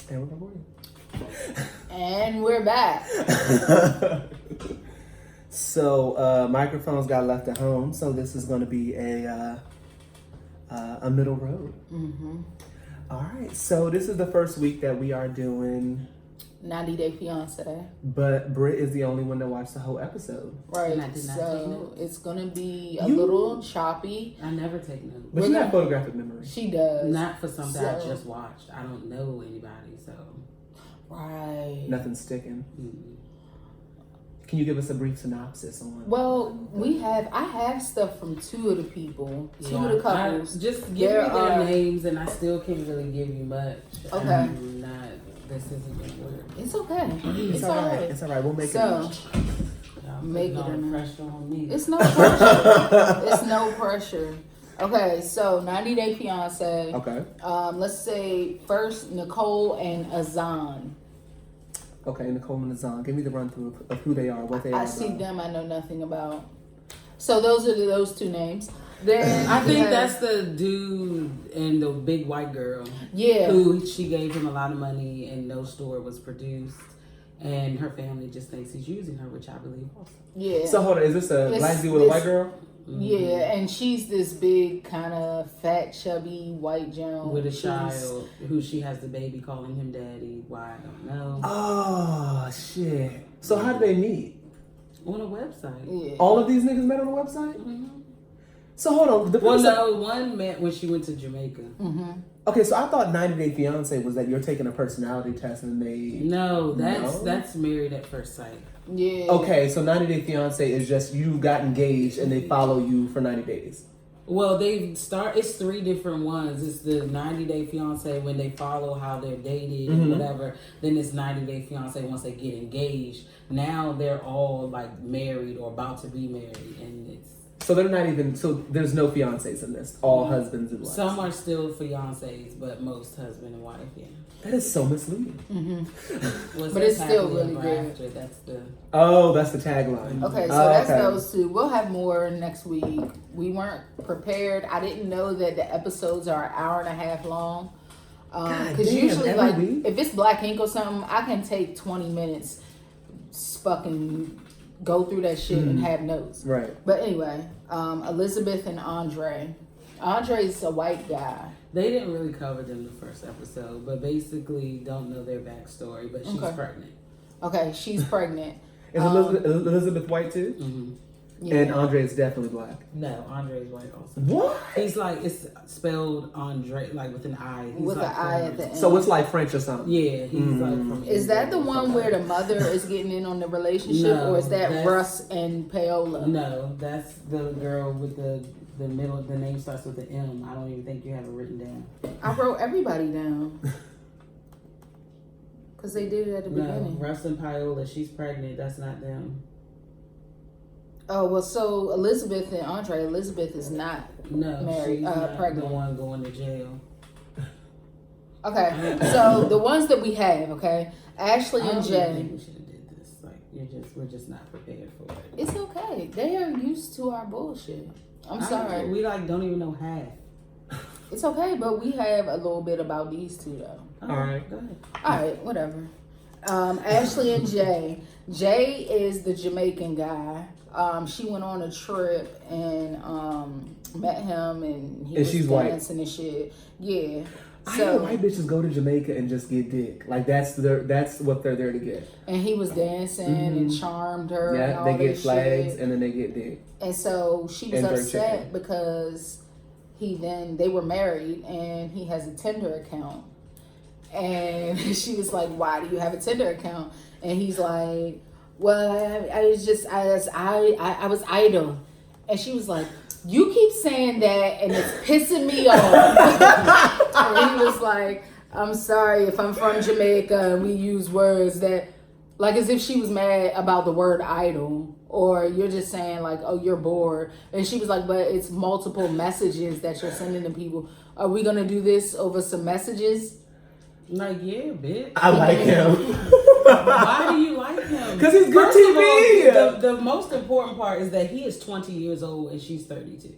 And we're recording. And we're back. So microphones got left at home, so this is going to be a middle road. Mm-hmm. All right, so this is the first week that we are doing 90 Day Fiance. But Britt is the only one that watched the whole episode. Right, And I did not take so notes. it's going to be a little choppy. I never take notes. But she got photographic memory. She does. Not for something I just watched. I don't know anybody, so. Right. Nothing's sticking. Mm-mm. Can you give us a brief synopsis on? Well, I have stuff from two of the people, two of the couples. Just give me their names, and I still can't really give you much. Okay. I'm not. This isn't gonna work. It's okay. It's all right. It's all right. We'll make it. Y'all make it putting pressure on me. It's no pressure. It's no pressure. Okay, so 90 Day Fiance. Okay. Let's say first Nicole and Azan. Okay, Nicole and Azan. Give me the run through of who they are, what they are. I see them. I know nothing about. So those are those two names. Then I think that's the dude and the big white girl. Yeah. Who she gave him a lot of money and no store was produced. And her family just thinks he's using her, which I believe also. Yeah. So hold on, is this a black dude with a white girl? Mm-hmm. Yeah, and she's this big, kind of fat, chubby white Joan. With a child who she has the baby calling him daddy. Why, I don't know. Oh, shit. So how did they meet? On a website. Yeah. All of these niggas met on a website? Mm-hmm. So hold on. One met when she went to Jamaica. Mm-hmm. Okay, so I thought 90 Day Fiance was that you're taking a personality test and they... No, that's Married at First Sight. Yeah. Okay, so 90 Day Fiance is just you got engaged and they follow you for 90 days. Well, it's 3 different ones. It's the 90 Day Fiance when they follow how they're dated and whatever. Then it's 90 Day Fiance once they get engaged. Now they're all like married or about to be married, and it's... So they're not even... So there's no fiancés in this. All husbands and wives. Some are still fiancés, but most husband and wife, yeah. That is so misleading. Mm-hmm. But it's still really good. After, that's the... Oh, that's the tagline. Okay, so that's those two. We'll have more next week. We weren't prepared. I didn't know that the episodes are an hour and a half long. Because usually, like, week? if it's Black Ink or something, I can take 20 minutes, fucking go through that shit and have notes. Right. But anyway, Elizabeth and Andre. Andre's a white guy. They didn't really cover them the first episode, but basically don't know their backstory, but she's pregnant. Okay, she's pregnant. Is Elizabeth white too? Mm-hmm. Yeah. And Andre is definitely black. No, Andre's white also. What? He's like, it's spelled Andre, like with an I. He's With like an I at the end. So it's like French or something? Yeah, he's like from Is that the India or one something. where the mother is getting in on the relationship, No, or is that that's- Russ and Paola? No, that's the girl with the middle. The name starts with the M. I don't even think you have it written down. I wrote everybody down. Because they did it at the No, beginning. Russ and Paola, she's pregnant. That's not them. Oh, well, so Elizabeth and Andre, Elizabeth is not. No, Married, she's not pregnant. the one going to jail. Okay, so the ones that we have, okay? Ashley I and don't Jay. think we should have did this. Like, we're just not prepared for it. It's okay. They are used to our bullshit. I'm sorry. We don't even know half. It's okay, but we have a little bit about these two, though. All right. Go ahead. All right, whatever. Ashley and Jay. Jay is the Jamaican guy. She went on a trip and met him, and he was she's dancing and shit. Yeah. I know white bitches go to Jamaica and just get dick. Like that's what they're there to get. And he was dancing and charmed her. and Yeah, all they get this flags shit. and then they get dick. And so she was And jerk upset chicken. because they were married and he has a Tinder account. And she was like, "Why do you have a Tinder account?" And he's like, "Well, I was idle." And she was like, "You keep saying that and it's pissing me off." And he was like, "I'm sorry if I'm from Jamaica and we use words that," like as if she was mad about the word idle. Or you're just saying like, "Oh, you're bored." And she was like, "But it's multiple messages that you're sending to people. Are we going to do this over some messages?" Like, yeah, bitch. I like him. Why do you like him? Because he's good First of TV. all, the most important part is that he is 20 years old and she's 32.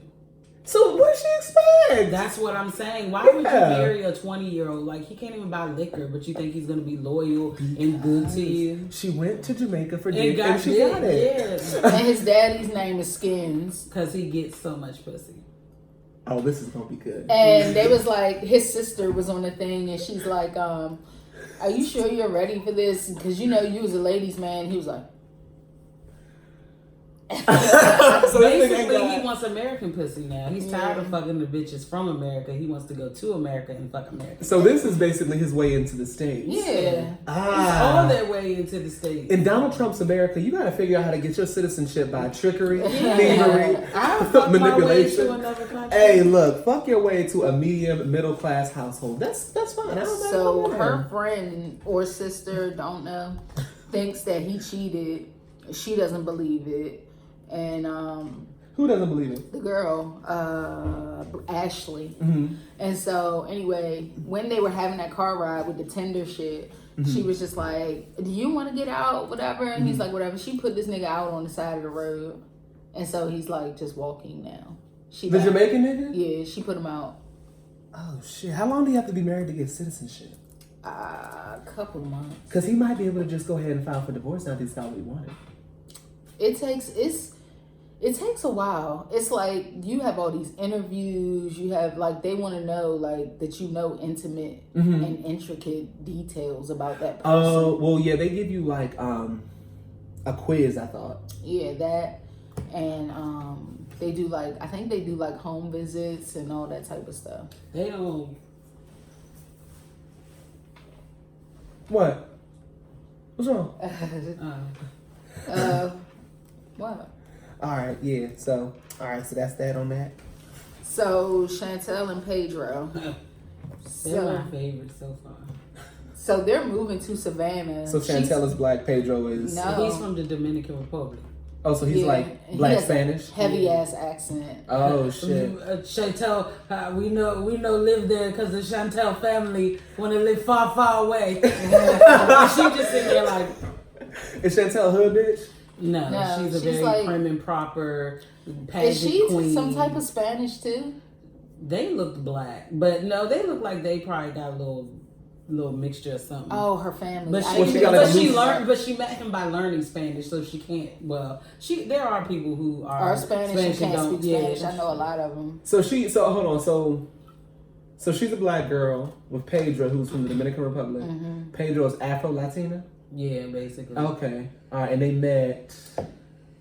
So what does she expect? That's what I'm saying. Why would you marry a 20-year-old? Like, he can't even buy liquor, but you think he's going to be loyal and good to you? She went to Jamaica for And dick got and she got it. Yeah. And his daddy's name is Skins. Because he gets so much pussy. Oh, this is going to be good. And they was like, his sister was on the thing, and she's like, are you sure you're ready for this? Because, you was a ladies' man. He was like... So basically, he wants American pussy now. He's tired of fucking the bitches from America. He wants to go to America and fuck America. So this is basically his way into the States. Yeah. It's all their way into the States. In Donald Trump's America, you got to figure out how to get your citizenship by trickery, thievery, I fuck my way to manipulation. another country. Hey, look, fuck your way to a medium middle class household. That's fine. I don't So know. her friend or sister, don't know, thinks that he cheated. She doesn't believe it. And Who doesn't believe it? the girl, Ashley. Mm-hmm. And so anyway, when they were having that car ride with the Tinder shit, she was just like, do you want to get out, whatever? And he's like, whatever. She put this nigga out on the side of the road. And so he's like just walking now. The Jamaican nigga? Yeah, she put him out. Oh shit! How long do you have to be married to get citizenship? A couple months. Because he might be able to just go ahead and file for divorce now. If he's got what he wanted. It takes a while. It's like you have all these interviews. You have like they want to know like that intimate and intricate details about that person. Oh well, yeah. They give you like a quiz. I thought. Yeah, that and they do like I think they do like home visits and all that type of stuff. They don't. What? What's wrong? What? All right, yeah. So, so that's that on that. So Chantel and Pedro. They're my favorite so far. So they're moving to Savannah. So Chantel is black. Pedro is. No. So he's from the Dominican Republic. Oh, so he's like and black he has Spanish. a heavy ass accent. Oh shit. Chantel, we know live there because the Chantel family want to live far, far away. And she just sitting there like. Is Chantel hood bitch? No, she's a very like, prim and proper pageant is she queen. some type of Spanish too? They looked black, but no, they look like they probably got a little mixture of something. Oh, her family. But she met him by learning Spanish, so she can't. Well, there are people who are Spanish and can't speak Spanish. I know a lot of them. So hold on. So she's a black girl with Pedro, who's from the Dominican Republic. Mm-hmm. Pedro is Afro-Latina. Yeah, basically. Okay. All right, and they met.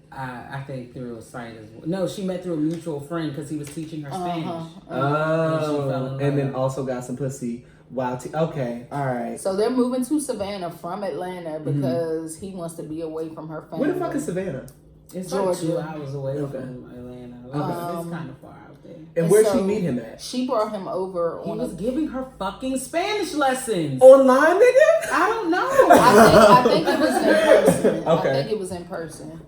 I think through a site as well. No, she met through a mutual friend because he was teaching her Spanish. Oh, and then also got some pussy. Wow. Okay. All right. So they're moving to Savannah from Atlanta because he wants to be away from her family. Where the fuck is Savannah? It's Georgia. like 2 hours away from Atlanta. It's kind of far out there. And where'd she meet him at? She brought him over. He was giving her fucking Spanish lessons. Online, nigga? I don't know. I think it was in person. Okay. I think it was in person.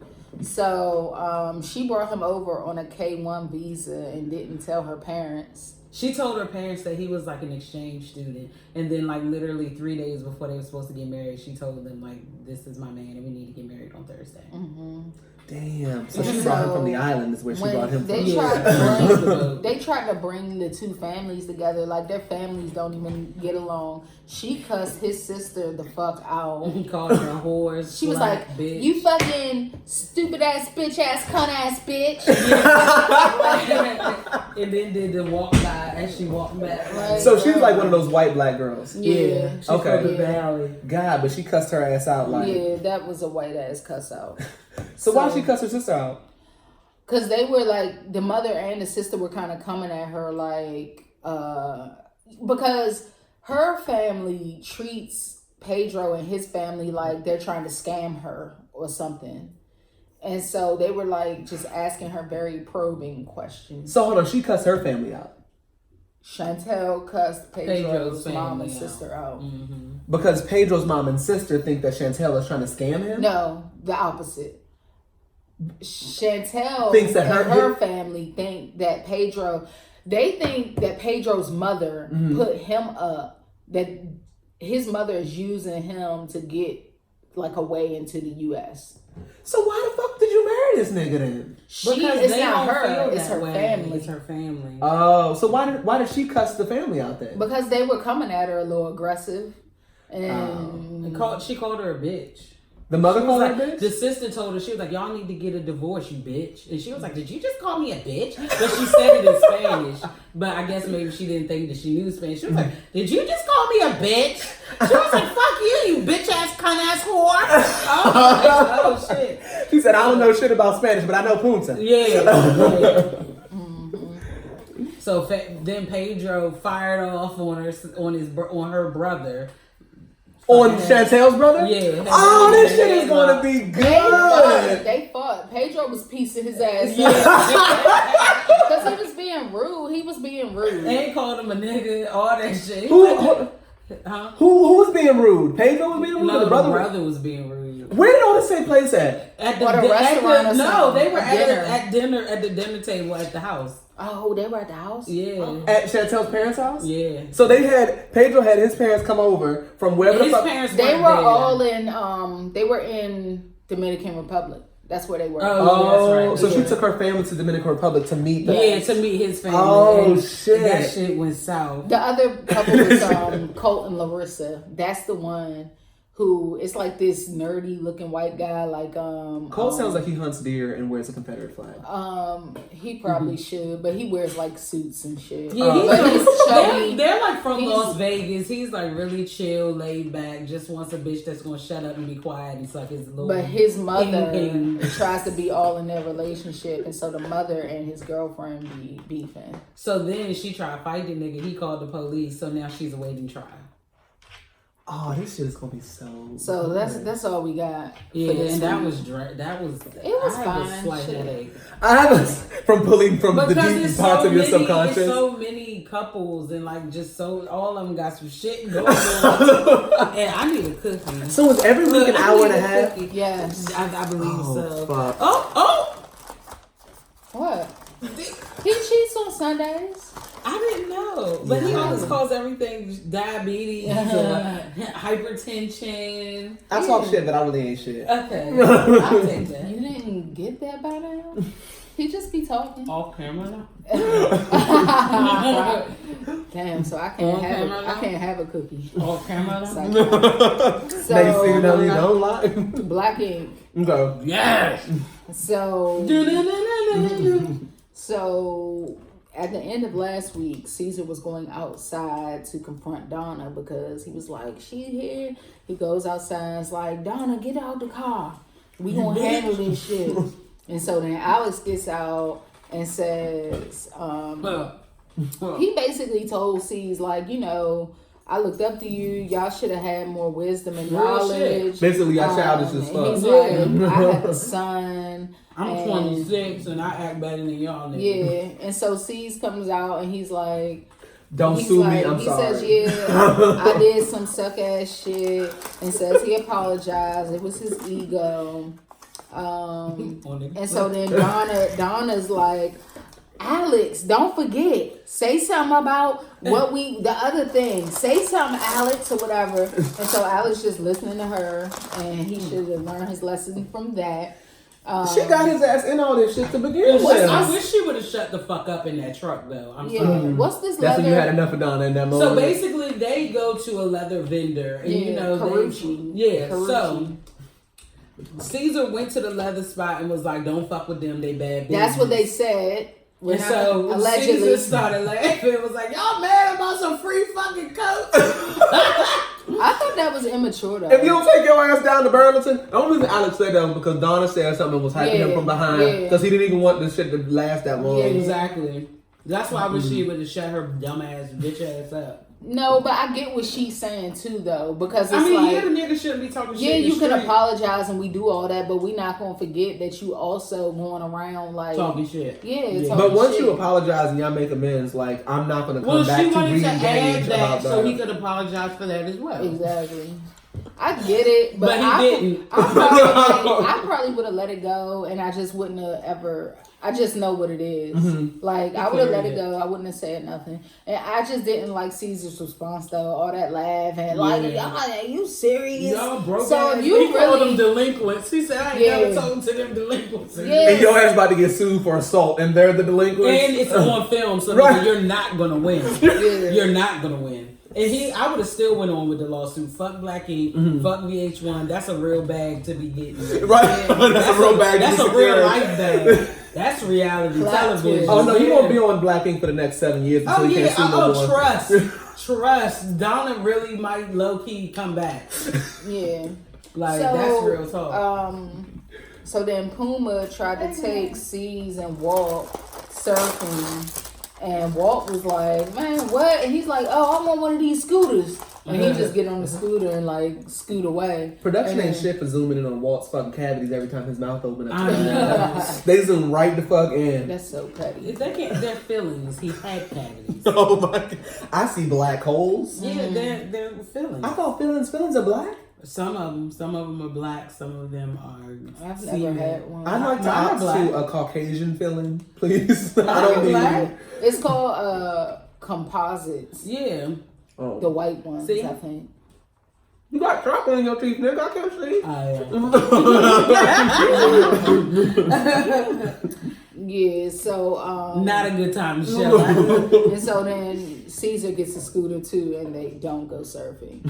So she brought him over on a K-1 visa and didn't tell her parents. She told her parents that he was like an exchange student, and then like literally 3 days before they were supposed to get married, she told them like, "This is my man, and we need to get married on Thursday." Mm-hmm. Damn. So she brought him from the island. Is where she brought him from. They tried to bring the two families together. Like their families don't even get along. She cussed his sister the fuck out. He called her a whore. She was like, bitch. "You fucking stupid ass bitch ass cunt ass bitch." And then did the walk by as she walked back. Right. So she's like one of those white black girls. Yeah. She's Okay. from the valley. God, but she cussed her ass out like. Yeah, that was a white ass cuss out. So why she cuss her sister out? Because they were like, the mother and the sister were kind of coming at her like, because her family treats Pedro and his family like they're trying to scam her or something. And so they were like just asking her very probing questions. So hold on, she cussed her family out. Chantel cussed Pedro's mom and family sister out. Mm-hmm. Because Pedro's mom and sister think that Chantel is trying to scam him? No, the opposite. Chantel thinks that her family think that they think that Pedro's mother put him up, that his mother is using him to get like a way into the U.S. So why the fuck did you marry marry this nigga then? It's they not don't her. feel It's that her way. family. It's her family. Oh, so why did she cuss the family out then? Because they were coming at her a little aggressive, and She called her a bitch. The mother She was called her like, a bitch? the sister told her, she was like, y'all need to get a divorce, you bitch. And she was like, did you just call me a bitch? But she said it in Spanish. But I guess maybe she didn't think that she knew Spanish. She was like, did you just call me a bitch? She was like, fuck you bitch ass cunt ass whore. Oh shit. She said, I don't know shit about Spanish, but I know punta. Yeah. So then Pedro fired off on her brother. On Chantel's brother? Yeah. Oh, this shit is going to be good. They fought. Pedro was piecing his ass Yeah. because he was being rude. They called him a nigga, all that shit. Who was being rude? Pedro was being rude? No, or the brother was being rude. Where did all this take place at? At Or the restaurant or No, something. they were At dinner. at the dinner table at the house. Oh, they were at the house? Yeah. At Chantel's parents' house? Yeah. So Pedro had his parents come over from wherever His the fuck. parents They weren't were there. all in, they were in Dominican Republic. That's where they were. Oh, that's right. so Yeah. she took her family to Dominican Republic to meet them. Yeah, to meet his family. Oh, and shit. That shit went south. The other couple was Colt and Larissa. That's the one who is like this nerdy looking white guy. Like Cole sounds like he hunts deer and wears a Confederate flag. He probably should, but he wears like suits and shit. Yeah, but he's chubby. they're like from Las Vegas. He's like really chill, laid back, just wants a bitch that's gonna shut up and be quiet and suck his little. But his mother ping. tries to be all in their relationship, and so the mother and his girlfriend be beefing. So then she tried to fight the nigga. He called the police. So now she's awaiting trial. Oh, this shit is gonna be so. So good. that's all we got. Yeah, for this and that week. was It was I have fine. a slight Shit. headache. I have from pulling from the deep parts of your subconscious. There's so many couples and like just so all of them got some shit going on. And I need a cookie. So is every week an hour and a half? Cookie. Yes. I believe so. Fuck. Oh! What? He cheats on Sundays. I didn't know. But he always calls everything diabetes, hypertension. I talk shit, but I really ain't shit. Okay. I'll take that. You didn't get that by now? He just be talking. Off camera now. Damn, so I can't have a cookie. Off camera now. So, Now you see, no, you don't lie. Black ink. Okay. Yes. So at the end of last week, Caesar was going outside to confront Donna because he was like, "She here." He goes outside and is like, "Donna, get out the car. We gonna handle this shit." And so then Alex gets out and says, he basically told C's like, you know, I looked up to you. Y'all should have had more wisdom and knowledge. Basically, y'all childish as fuck. He's like, I have a son. I'm 26 and I act better than y'all niggas. Yeah, and so C's comes out and he's like, Don't sue me, I'm sorry. He says, yeah, I did some suck ass shit, and says he apologized. It was his ego. And so then Donna's like, Alex, don't forget, say something about the other thing. Say something, Alex, or whatever. And so Alex just listening to her, and he should have learned his lesson from that. She got his ass in all this shit to begin with. I wish she would have shut the fuck up in that truck though. I'm sorry. What's this That's leather? when you had enough of Donna in that moment. So basically, they go to a leather vendor, and you know, Carucci. So Caesar went to the leather spot and was like, "Don't fuck with them, they bad business." That's what they said. And so allegedly Caesar started laughing. It was like, "Y'all mad about some free fucking coats?" I thought that was immature though. If you don't take your ass down to Burlington, the only reason Alex said that was because Donna said something and was hyping him from behind because he didn't even want this shit to last that long. Yeah, exactly. That's why I wish she would have shut her dumb ass bitch ass up. No, but I get what she's saying too, though, because it's I mean, like, the nigga shouldn't be talking shit. yeah, in the you can street. apologize and we do all that, but we not gonna forget that you also going around like talking shit. Yeah, talking But once shit. you apologize and y'all make amends, like I'm not gonna come Well, back she to wanted to add re-engage that about so that. he could apologize for that as well. Exactly. I get it, but he didn't. I probably would have let it go, and I just wouldn't have ever. I just know what it is. Like, I would have let it go. I wouldn't have said nothing. And I just didn't like Caesar's response, though. All that laugh and like, y'all, are you serious? Y'all broke so ass. you He called really them delinquents. He said, I ain't never told to them delinquents. Yeah. And your ass about to get sued for assault, and they're the delinquents. And it's on film, so you're not gonna win. You're not gonna win. And I would have still went on with the lawsuit. Fuck Black Ink, fuck VH1. That's a real bag to be getting. Right. That's a real bag. That's a real life bag. That's reality television. Oh no, you won't be on Black Ink for the next 7 years until you can't see no more. Trust. Donna really might low key come back. Yeah. Like, that's real talk. So then Puma tried to take C's and Walt surfing. And Walt was like, man, what? And he's like, oh, I want one of these scooters. And he just get on the scooter and like scoot away. Production ain't shit for zooming in on Walt's fucking cavities every time his mouth opens up. They zoom right the fuck in. That's so petty. If they can't, their feelings. He had cavities. Oh my God. I see black holes. Yeah, they're feelings. I thought feelings are black. Some of them are black. Some of them are. I've never had one. I'd like to opt to a Caucasian feeling, please. I don't black. It's called composites. Yeah. Oh. The white ones, see? I think. You got chocolate in your teeth, nigga. I can't see. Yeah, so not a good time to show. And so then Caesar gets a scooter too, and they don't go surfing.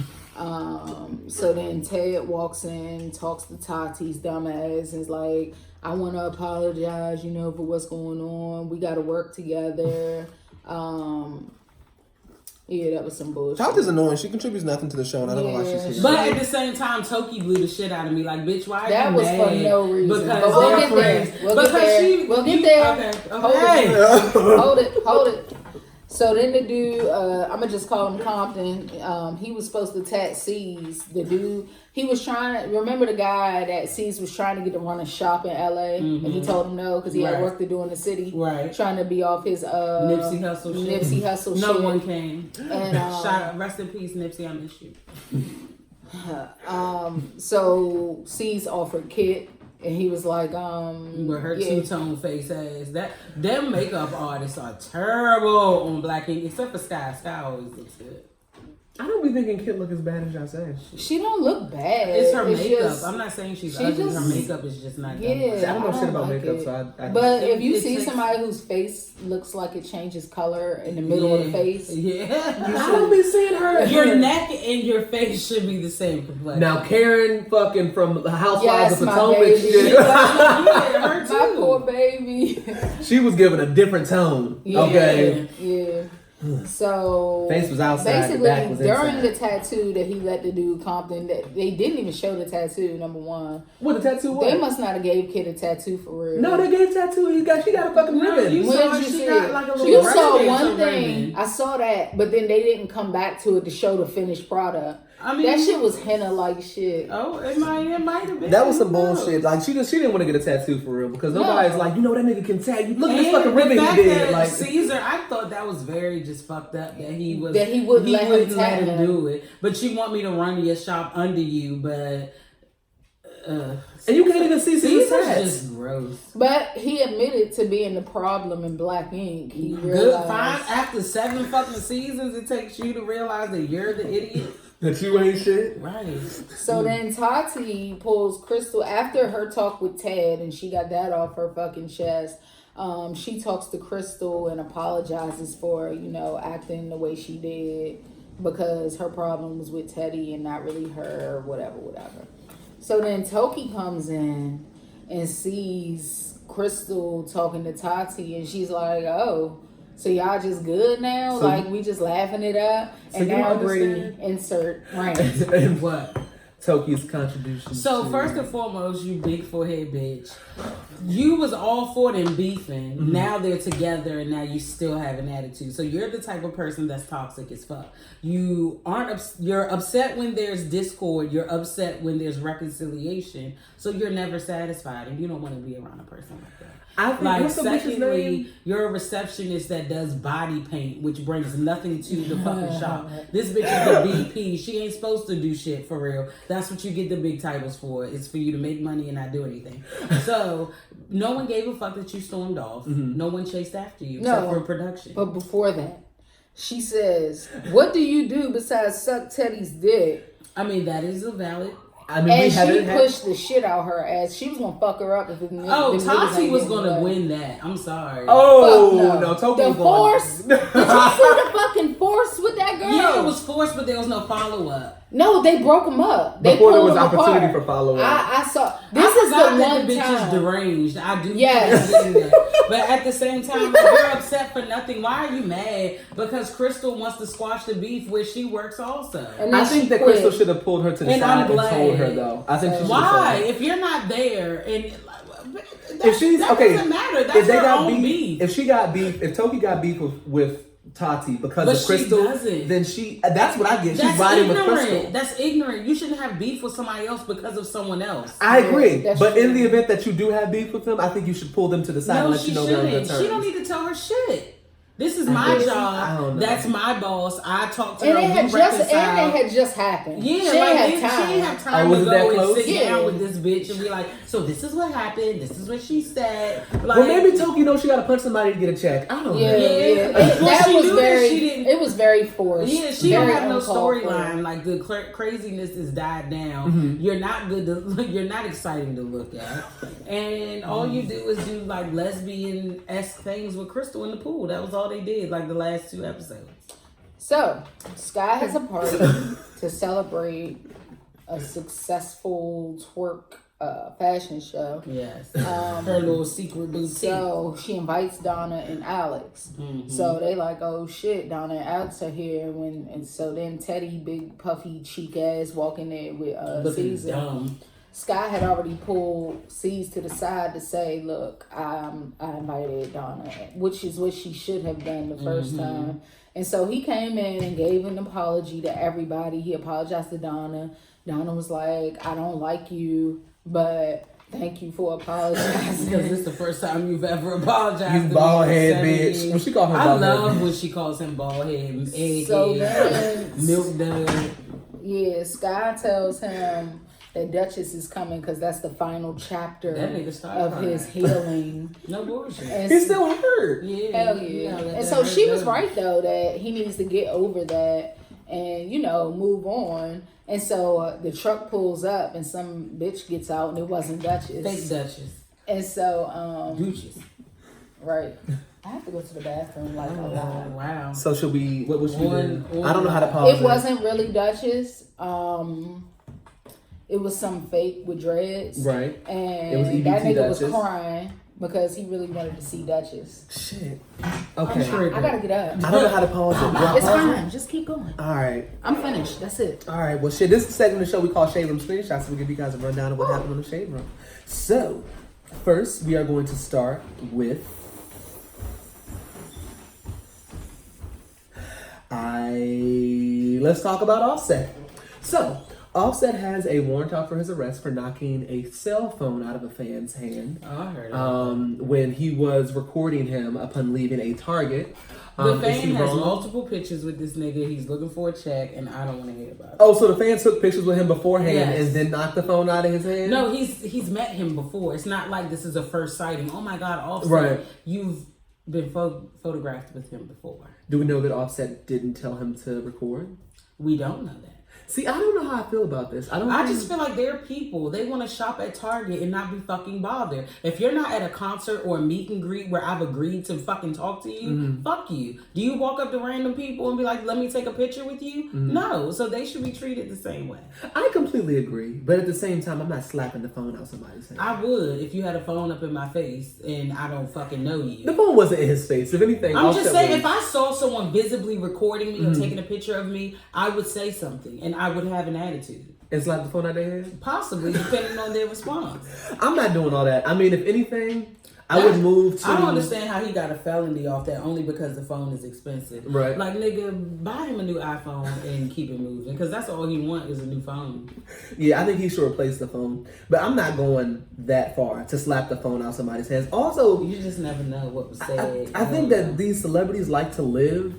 So then Ted walks in, talks to Tati's dumbass, and is like, I want to apologize, for what's going on. We got to work together. Yeah, that was some bullshit. Tati's annoying. She contributes nothing to the show, and I don't know why she's here. But at the same time, Toki blew the shit out of me. Like, bitch, why are that you was mad? for no reason. Because we'll get there. We'll get there. Okay. Hold it. So then the dude, I'm going to just call him Compton. He was supposed to tat C's. The dude, he was trying to, remember the guy that C's was trying to get to run a shop in LA? And he told him no because he had work to do in the city. Right. Trying to be off his Nipsey Hussle shit. No one came. And rest in peace, Nipsey, I miss you. So C's offered Kit. And he was like, with her two-tone face ass. Them makeup artists are terrible on Black Ink, except for Sky. Sky always looks good. I don't be thinking Kit look as bad as y'all say. She don't look bad. It's her makeup. I'm not saying she's ugly. Her makeup is just not good. I don't know shit about makeup, so I but if you see somebody whose face looks like it changes color in the middle of the face, I don't be seeing her. Your neck and your face should be the same complexion. Now Karen fucking from the Housewives of Potomac shit. Her too. My poor baby. She was given a different tone. Yeah, okay. Yeah. So face was outside, basically the back was during inside. the tattoo that he let the dude Compton, that they didn't even show the tattoo. Number one, what the tattoo was? They must not have gave Kid a tattoo for real. No, they gave tattoo. She got a fucking ribbon. You saw one thing. I saw that, but then they didn't come back to it to show the finished product. I mean, that shit was henna like shit. Oh, it might have been. That was some bullshit. Like she didn't want to get a tattoo for real because nobody's like, that nigga can tag you. Look at this fucking ribbon he did. Like Caesar, I thought that was very just fucked up that he wouldn't let him do it. But you want me to run your shop under you, but and you can't even see Caesar's just gross. But he admitted to being the problem in Black Ink. He realized fine. After 7 fucking seasons, it takes you to realize that you're the idiot. That you ain't shit. Right. So then Tati pulls Crystal after her talk with Ted, and she got that off her fucking chest. She talks to Crystal and apologizes for, acting the way she did because her problem was with Teddy and not really her, whatever. So then Toki comes in and sees Crystal talking to Tati, and she's like, oh, so y'all just good now? So, we just laughing it up? And now Bree insert rants. And what? Toki's contribution. So first and foremost, you big forehead bitch. You was all for them beefing. Mm-hmm. Now they're together and now you still have an attitude. So you're the type of person that's toxic as fuck. You're upset when there's discord. You're upset when there's reconciliation. So you're never satisfied and you don't want to be around a person like that. I think Like, what's the bitch's secondly, name? you're a receptionist that does body paint, which brings nothing to the fucking shop. This bitch is a VP. She ain't supposed to do shit for real. That's what you get the big titles for. It's for you to make money and not do anything. So, no one gave a fuck that you stormed off. No one chased after you except for production. But before that, she says, "What do you do besides suck Teddy's dick?" I mean, that is a valid. I mean, And she pushed the shit out her ass. She was gonna fuck her up if it. Tati was gonna win that. I'm sorry. Oh no, Toki was the force. Did you see the fucking force with that girl? Yeah, it was forced, but there was no follow up. No, they broke them up. They Before there pulled was them opportunity apart. for follow up. I saw. This is the one bitch time. is deranged. I do. Yes. That. But at the same time, if you're upset for nothing, why are you mad? Because Crystal wants to squash the beef where she works also. And I think that Crystal should have pulled her to the And side I'm and glad. told her though. I think she should Why? have. If you're not there and If she's that okay, doesn't matter. That's if they her got own beef, if she got beef, if Toki got beef with Tati because But of Crystal, she doesn't. then that's what I get. That's She's riding with ignorant. Crystal. That's ignorant. You shouldn't have beef with somebody else because of someone else. I agree, that's but true. in the event that you do have beef with them, I think you should pull them to the side and No, let she you know they're on good shouldn't. terms. She don't need to tell her shit. This is my I don't job. know. That's my boss. I talk to And her. it had We just reconcile. happened. Yeah, she like had she time. didn't have time was to it that go and close? sit Yeah. down with this bitch and be like, so this is what happened. This is what she said. Like, Well, maybe Toki knows she got to punch somebody to get a check. I don't Yeah, know. yeah. Well, That she was knew that very. she didn't- It was very forced. Yeah, she very don't have no uncalled for. storyline. Like the craziness has died down. You're not good to. You're not exciting to look at, and all you do is do like lesbian-esque things with Crystal in the pool. That was all they did. Like the last 2 episodes. So, Sky has a party to celebrate a successful twerk fashion show. Yes, her little secret boutique. So she invites Donna and Alex. So they like, oh shit, Donna and Alex are here. And so then Teddy, big puffy cheek ass, walking there with Looking Caesar. dumb. Sky had already pulled C's to the side to say, look, I invited Donna, which is what she should have done the first time. And so he came in and gave an apology to everybody. He apologized to Donna. Donna was like, I don't like you, but thank you for apologizing. Because this is the first time you've ever apologized. You to me bald in head 7 bitch. years. Well, she called him I bald head. love when she calls him bald head, egghead, So then, milk dud. yeah, Sky tells him that Duchess is coming because that's the final chapter That nigga started of crying. his healing. No bullshit. And He's still hurt. Yeah. hell you yeah. gotta let And that so hurt she was go. right though that he needs to get over that and move on. And so the truck pulls up and some bitch gets out and it wasn't Duchess. Fake Duchess. And so Duchess. right. I have to go to the bathroom like a Oh, lot. wow. So should we? What was she One- doing? I don't know how to pause It wasn't really Duchess. It was some fake with dreads. Right. And It was EBT that nigga Duchess. was crying because he really wanted to see Duchess. Shit. I'm Okay. sure I gotta get up. I don't know how to pause it. Do I It's pause it? fine. Just keep going. All right. I'm finished. That's it. All right. Well, shit. This is the segment of the show we call Shade Room Screenshots. So we'll give you guys a rundown of what happened on the Shade Room. So, first we are going to start with let's talk about Offset. So, Offset has a warrant out for his arrest for knocking a cell phone out of a fan's hand Oh, I heard it. when he was recording him upon leaving a Target. The Is fan he has wrong? multiple pictures with this nigga. He's looking for a check, and I don't want to hear about it. Oh, so the fan took pictures with him beforehand Yes. and then knocked the phone out of his hand? No, he's met him before. It's not like this is a first sighting. Oh my God, Offset, Right. you've been photographed with him before. Do we know that Offset didn't tell him to record? We don't know that. See, I don't know how I feel about this. I just feel like they're people. They want to shop at Target and not be fucking bothered. If you're not at a concert or a meet and greet where I've agreed to fucking talk to you, fuck you. Do you walk up to random people and be like, let me take a picture with you? No. So they should be treated the same way. I completely agree, but at the same time, I'm not slapping the phone out somebody's hand. I would if you had a phone up in my face and I don't fucking know you. The phone wasn't in his face. If anything, I'm just Offset saying, was- if I saw someone visibly recording me or taking a picture of me, I would say something and I would have an attitude. and slap the phone out of their hand. Possibly, depending on their response. I'm not doing all that. I mean, if anything, I would move to. I don't understand how he got a felony off that only because the phone is expensive. Right. Like, nigga, buy him a new iPhone and keep it moving. Because that's all he wants is a new phone. Yeah, I think he should replace the phone. But I'm not going that far to slap the phone out somebody's hands. Also, You just never know what was said. I think that these celebrities like to live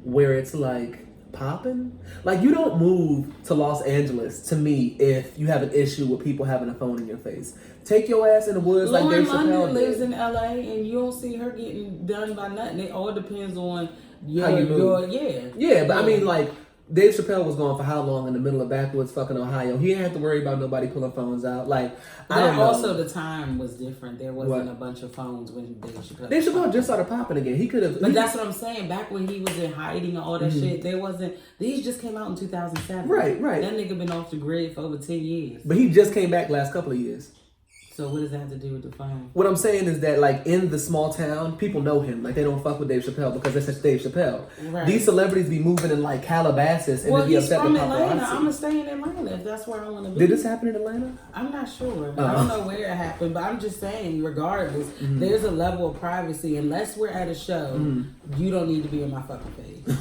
where it's like popping. Like, you don't move to Los Angeles, to me, if you have an issue with people having a phone in your face. Take your ass in the woods like Lauren Dave Chappelle London lives did. in LA and you don't see her getting done by nothing. It all depends on How you move. Yeah, but I mean, like, Dave Chappelle was gone for how long in the middle of backwoods fucking Ohio? He didn't have to worry about nobody pulling phones out. Like, I don't know. Also, the time was different. There wasn't a bunch of phones when Dave Chappelle. Dave Chappelle just started popping again. He could have. But that's what I'm saying. Back when he was in hiding and all that shit, there wasn't. These just came out in 2007. Right. That nigga been off the grid for over 10 years. But he just came back last couple of years. So what does that have to do with the phone? What I'm saying is that, like, in the small town, people know him. Like, they don't fuck with Dave Chappelle because that's just Dave Chappelle. Right. These celebrities be moving in, like, Calabasas and they be he's upset from with Atlanta. I'm paparazzi. gonna stay in Atlanta if that's where I want to be. Did this happen in Atlanta? I'm not sure. I don't know where it happened, but I'm just saying, regardless, there's a level of privacy. Unless we're at a show, you don't need to be in my fucking face.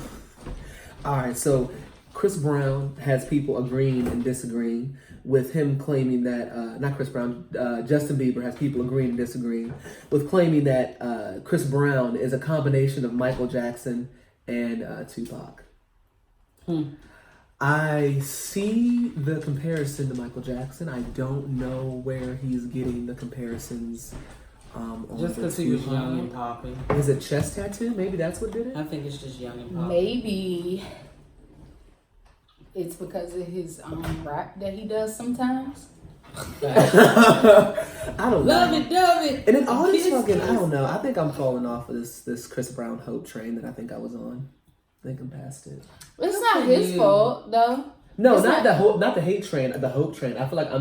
All right, so Chris Brown has people agreeing and disagreeing with him claiming that, not Chris Brown, Justin Bieber has people agreeing and disagreeing with claiming that Chris Brown is a combination of Michael Jackson and Tupac. I see the comparison to Michael Jackson. I don't know where he's getting the comparisons. Just because he was young and popping. Is it chest tattoo? Maybe that's what did it? I think it's just young and popping. Maybe it's because of his rap that he does sometimes. I don't know. Love it. And then all this fucking, I don't know. I think I'm falling off of this Chris Brown hope train that I think I was on. I think I'm past it. It's not his fault though. No, not the hate train, the hope train. I feel like I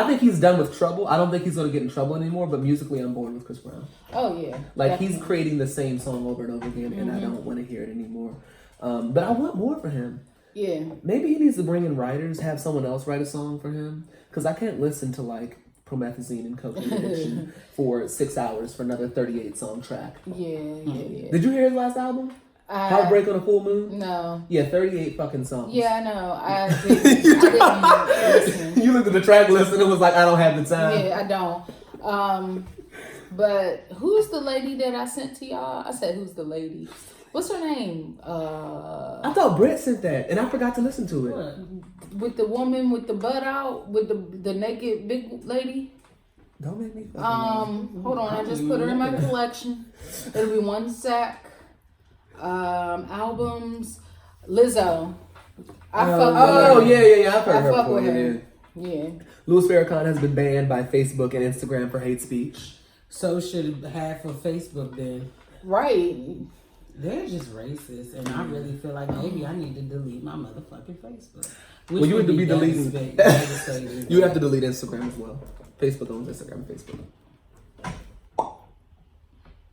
think he's done with trouble. I don't think he's gonna get in trouble anymore, but musically I'm bored with Chris Brown. Oh yeah. Like definitely. He's creating the same song over and over again and I don't want to hear it anymore. But I want more for him. Yeah. Maybe he needs to bring in writers, have someone else write a song for him. Because I can't listen to like promethazine and cocaine addiction for 6 hours for another 38 song track. Yeah. Did you hear his last album? Heartbreak on a Full Moon? No. Yeah, 38 fucking songs. Yeah, I know. I didn't listen. You looked at the track list and it was like, I don't have the time. Yeah, I don't. But who's the lady that I sent to y'all? I said, who's the lady? What's her name? I thought Brett sent that and I forgot to listen to it. What? With the woman with the butt out, with the naked big lady. Don't make me Hold on, I just put her in my collection. It'll be one sec. Albums. Lizzo. I fuck with her. Yeah. I've heard I her fuck before. with her. Yeah. Louis Farrakhan has been banned by Facebook and Instagram for hate speech. So should half of Facebook then. Right. They're just racist, and I really feel like maybe I need to delete my motherfucking Facebook. Well, you would be deleting. devastating. You have to delete Instagram as well. Facebook owns Instagram and Facebook.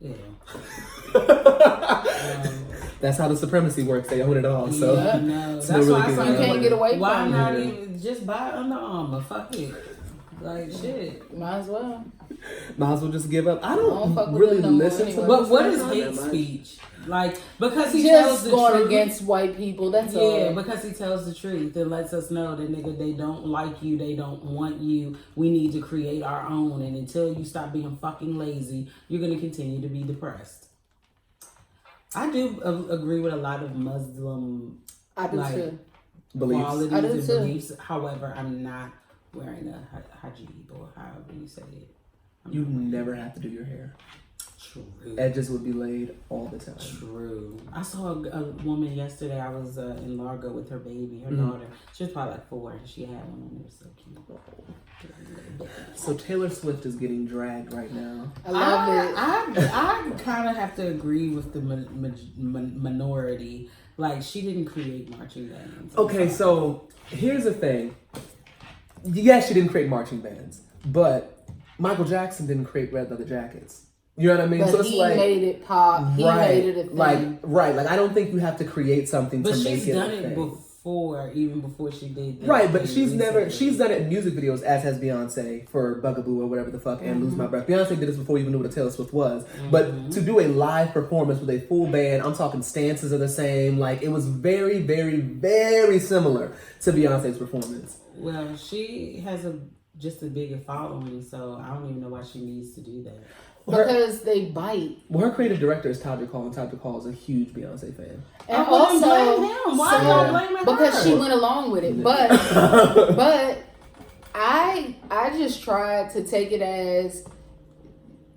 Yeah. That's how the supremacy works. They own it all. So Yeah, no. it's That's no why I really said getting You out can't of get it. away why from not it. even just buy Under Armour? Fuck it. Like shit. Might as well. Might as well just give up. I I don't fuck don't with really them no more listen to. anyway. But what is Farrakhan hate that much. speech? Like because he tells Just the going truth. against white people. That's Yeah, all. because he tells the truth and lets us know that nigga, they don't like you, they don't want you. We need to create our own, and until you stop being fucking lazy, you're gonna continue to be depressed. I do agree with a lot of Muslim I do like, too. Beliefs. qualities I do and too. beliefs. However, I'm not wearing a hijab or however you say it. You never have to do your hair. True. Edges would be laid all the time. True. I saw a woman yesterday. I was in Largo with her baby, her daughter. She was probably like 4, and she had one, and it was so cute. So Taylor Swift is getting dragged right now. I love it. I kind of have to agree with the minority. Like, she didn't create marching bands. Okay, so here's the thing. Yes, she didn't create marching bands, but Michael Jackson didn't create red leather jackets. You know what I mean? But So it's he like made it pop. He made it a thing. Like I don't think you have to create something But to make she's it done a it thing. before. before, even before she did that. Right, but she's done it in music videos, as has Beyonce for Bugaboo or whatever the fuck, and Lose My Breath. Beyonce did this before we even knew what a Taylor Swift was. But to do a live performance with a full band, I'm talking stances are the same. Like, it was very, very, very similar to Beyonce's performance. Well, she has just a bigger following, so I don't even know why she needs to do that. Because they bite. Well, her creative director is Tadra Call, and Tadra Call is a huge Beyonce fan. And also, blame him. Why y'all blaming her? Because she went along with it. But I just tried to take it as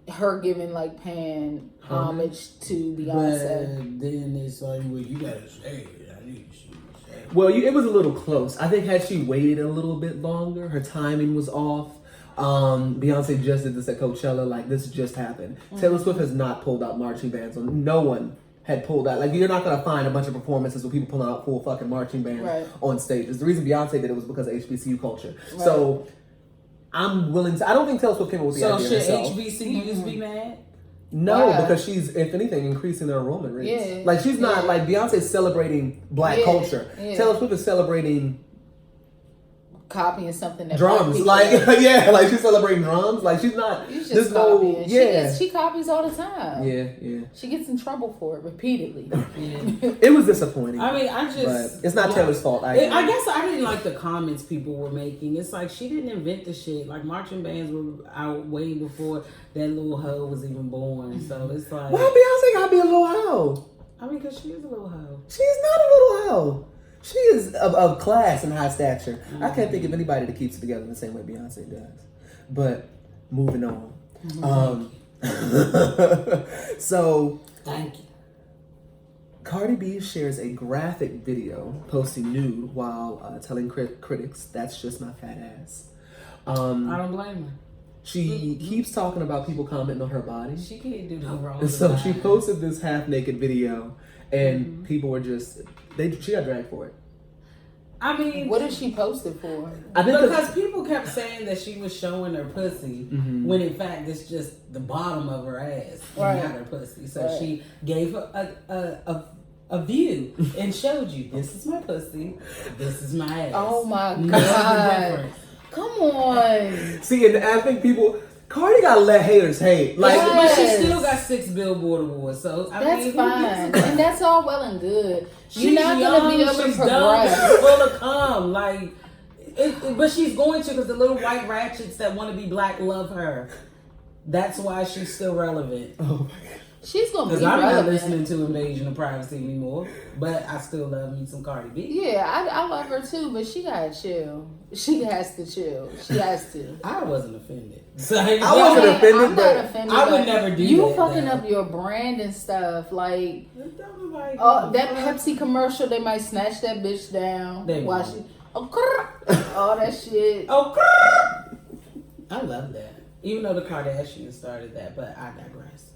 her giving like pan homage to Beyonce. But then it's like, well, you gotta say it. I need to say it. Well, it was a little close. I think had she waited a little bit longer, her timing was off. Beyonce just did this at Coachella. Like, this just happened. Taylor Swift has not pulled out marching bands. No one had pulled out. Like, you're not going to find a bunch of performances with people pulling out full fucking marching bands on stages. The reason Beyonce did it was because of HBCU culture. Right. So, I'm willing to... I don't think Taylor Swift came up with the idea herself. So, should HBCUs be mad? No, because she's, if anything, increasing their enrollment rates. Yeah. Like, she's not... Like, Beyonce's celebrating black culture. Yeah. Taylor Swift is celebrating... copying something that drums, like like she's celebrating drums, like she's not. She's just copying. Yeah, she copies all the time. Yeah. She gets in trouble for it repeatedly. It was disappointing. I mean, but it's not Taylor's fault. I guess I didn't like the comments people were making. It's like she didn't invent the shit. Like, marching bands were out way before that little hoe was even born. So it's like, why Beyonce gotta be a little hoe? I mean, because she is a little hoe. She's not a little hoe. She is of class and high stature. I can't think of anybody that keeps it together the same way Beyonce does. But moving on. So, thank you. Cardi B shares a graphic video posting nude while telling critics, "That's just my fat ass." I don't blame her. She keeps talking about people commenting on her body. She can't do no wrong. So she posted this half-naked video, and people were just... She got dragged for it. I mean... What did she post it for? Because people kept saying that she was showing her pussy, when in fact it's just the bottom of her ass, not her pussy. So she gave a view and showed you, this is my pussy, this is my ass. Oh my God. Come on. See, and I think people... Cardi gotta let haters hate. Like, but she still got 6 Billboard awards, so that's fine, and that's all well and good. You're not young, gonna be able to she's progress. Dumb, she's full of cum, like, but she's going to, because the little white ratchets that want to be black love her. That's why she's still relevant. Oh my God. She's gonna be because I'm relevant. not listening to Invasion of Privacy anymore, but I still love me some Cardi B. Yeah, I love her too, but she gotta chill. She has to chill. She has to. I wasn't offended. So I wasn't offended, I'm but not offended. I would never do that. You fucking up your brand and stuff. Like, that Pepsi commercial, they might snatch that bitch down. They all that shit. I love that. Even though the Kardashians started that, but I digress.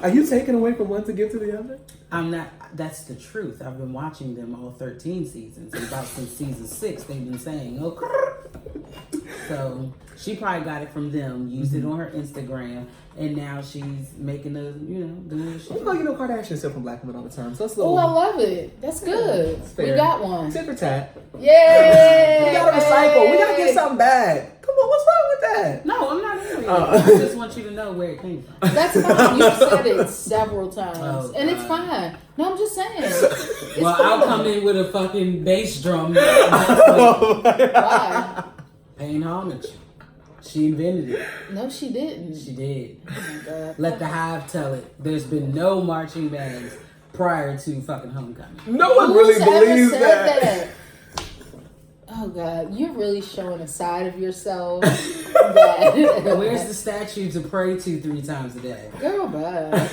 Are you taking away from one to give to the other? I'm not. That's the truth. I've been watching them all 13 seasons. And about since season 6, they've been saying, So she probably got it from them, used it on her Instagram, and now she's making doing shit. Well, Kardashians steal from black women all the time. So it's a Oh, little... I love it. That's good. We got one. Tit for tat. Yeah. We gotta recycle. We gotta get something back. Come on, what's wrong with that? No, I'm not angry. I just want you to know where it came from. That's fine. You said it several times. Oh, and it's fine. No, I'm just saying. Well, I'll come in with a fucking bass drum. Why? Paying homage. She invented it. No, she didn't. She did. Oh my God. Let the Hive tell it. There's been no marching bands prior to fucking Homecoming. No one really believes that. Oh God, you're really showing a side of yourself. that... Where's the statue to pray to 3 times a day? Girl, bye.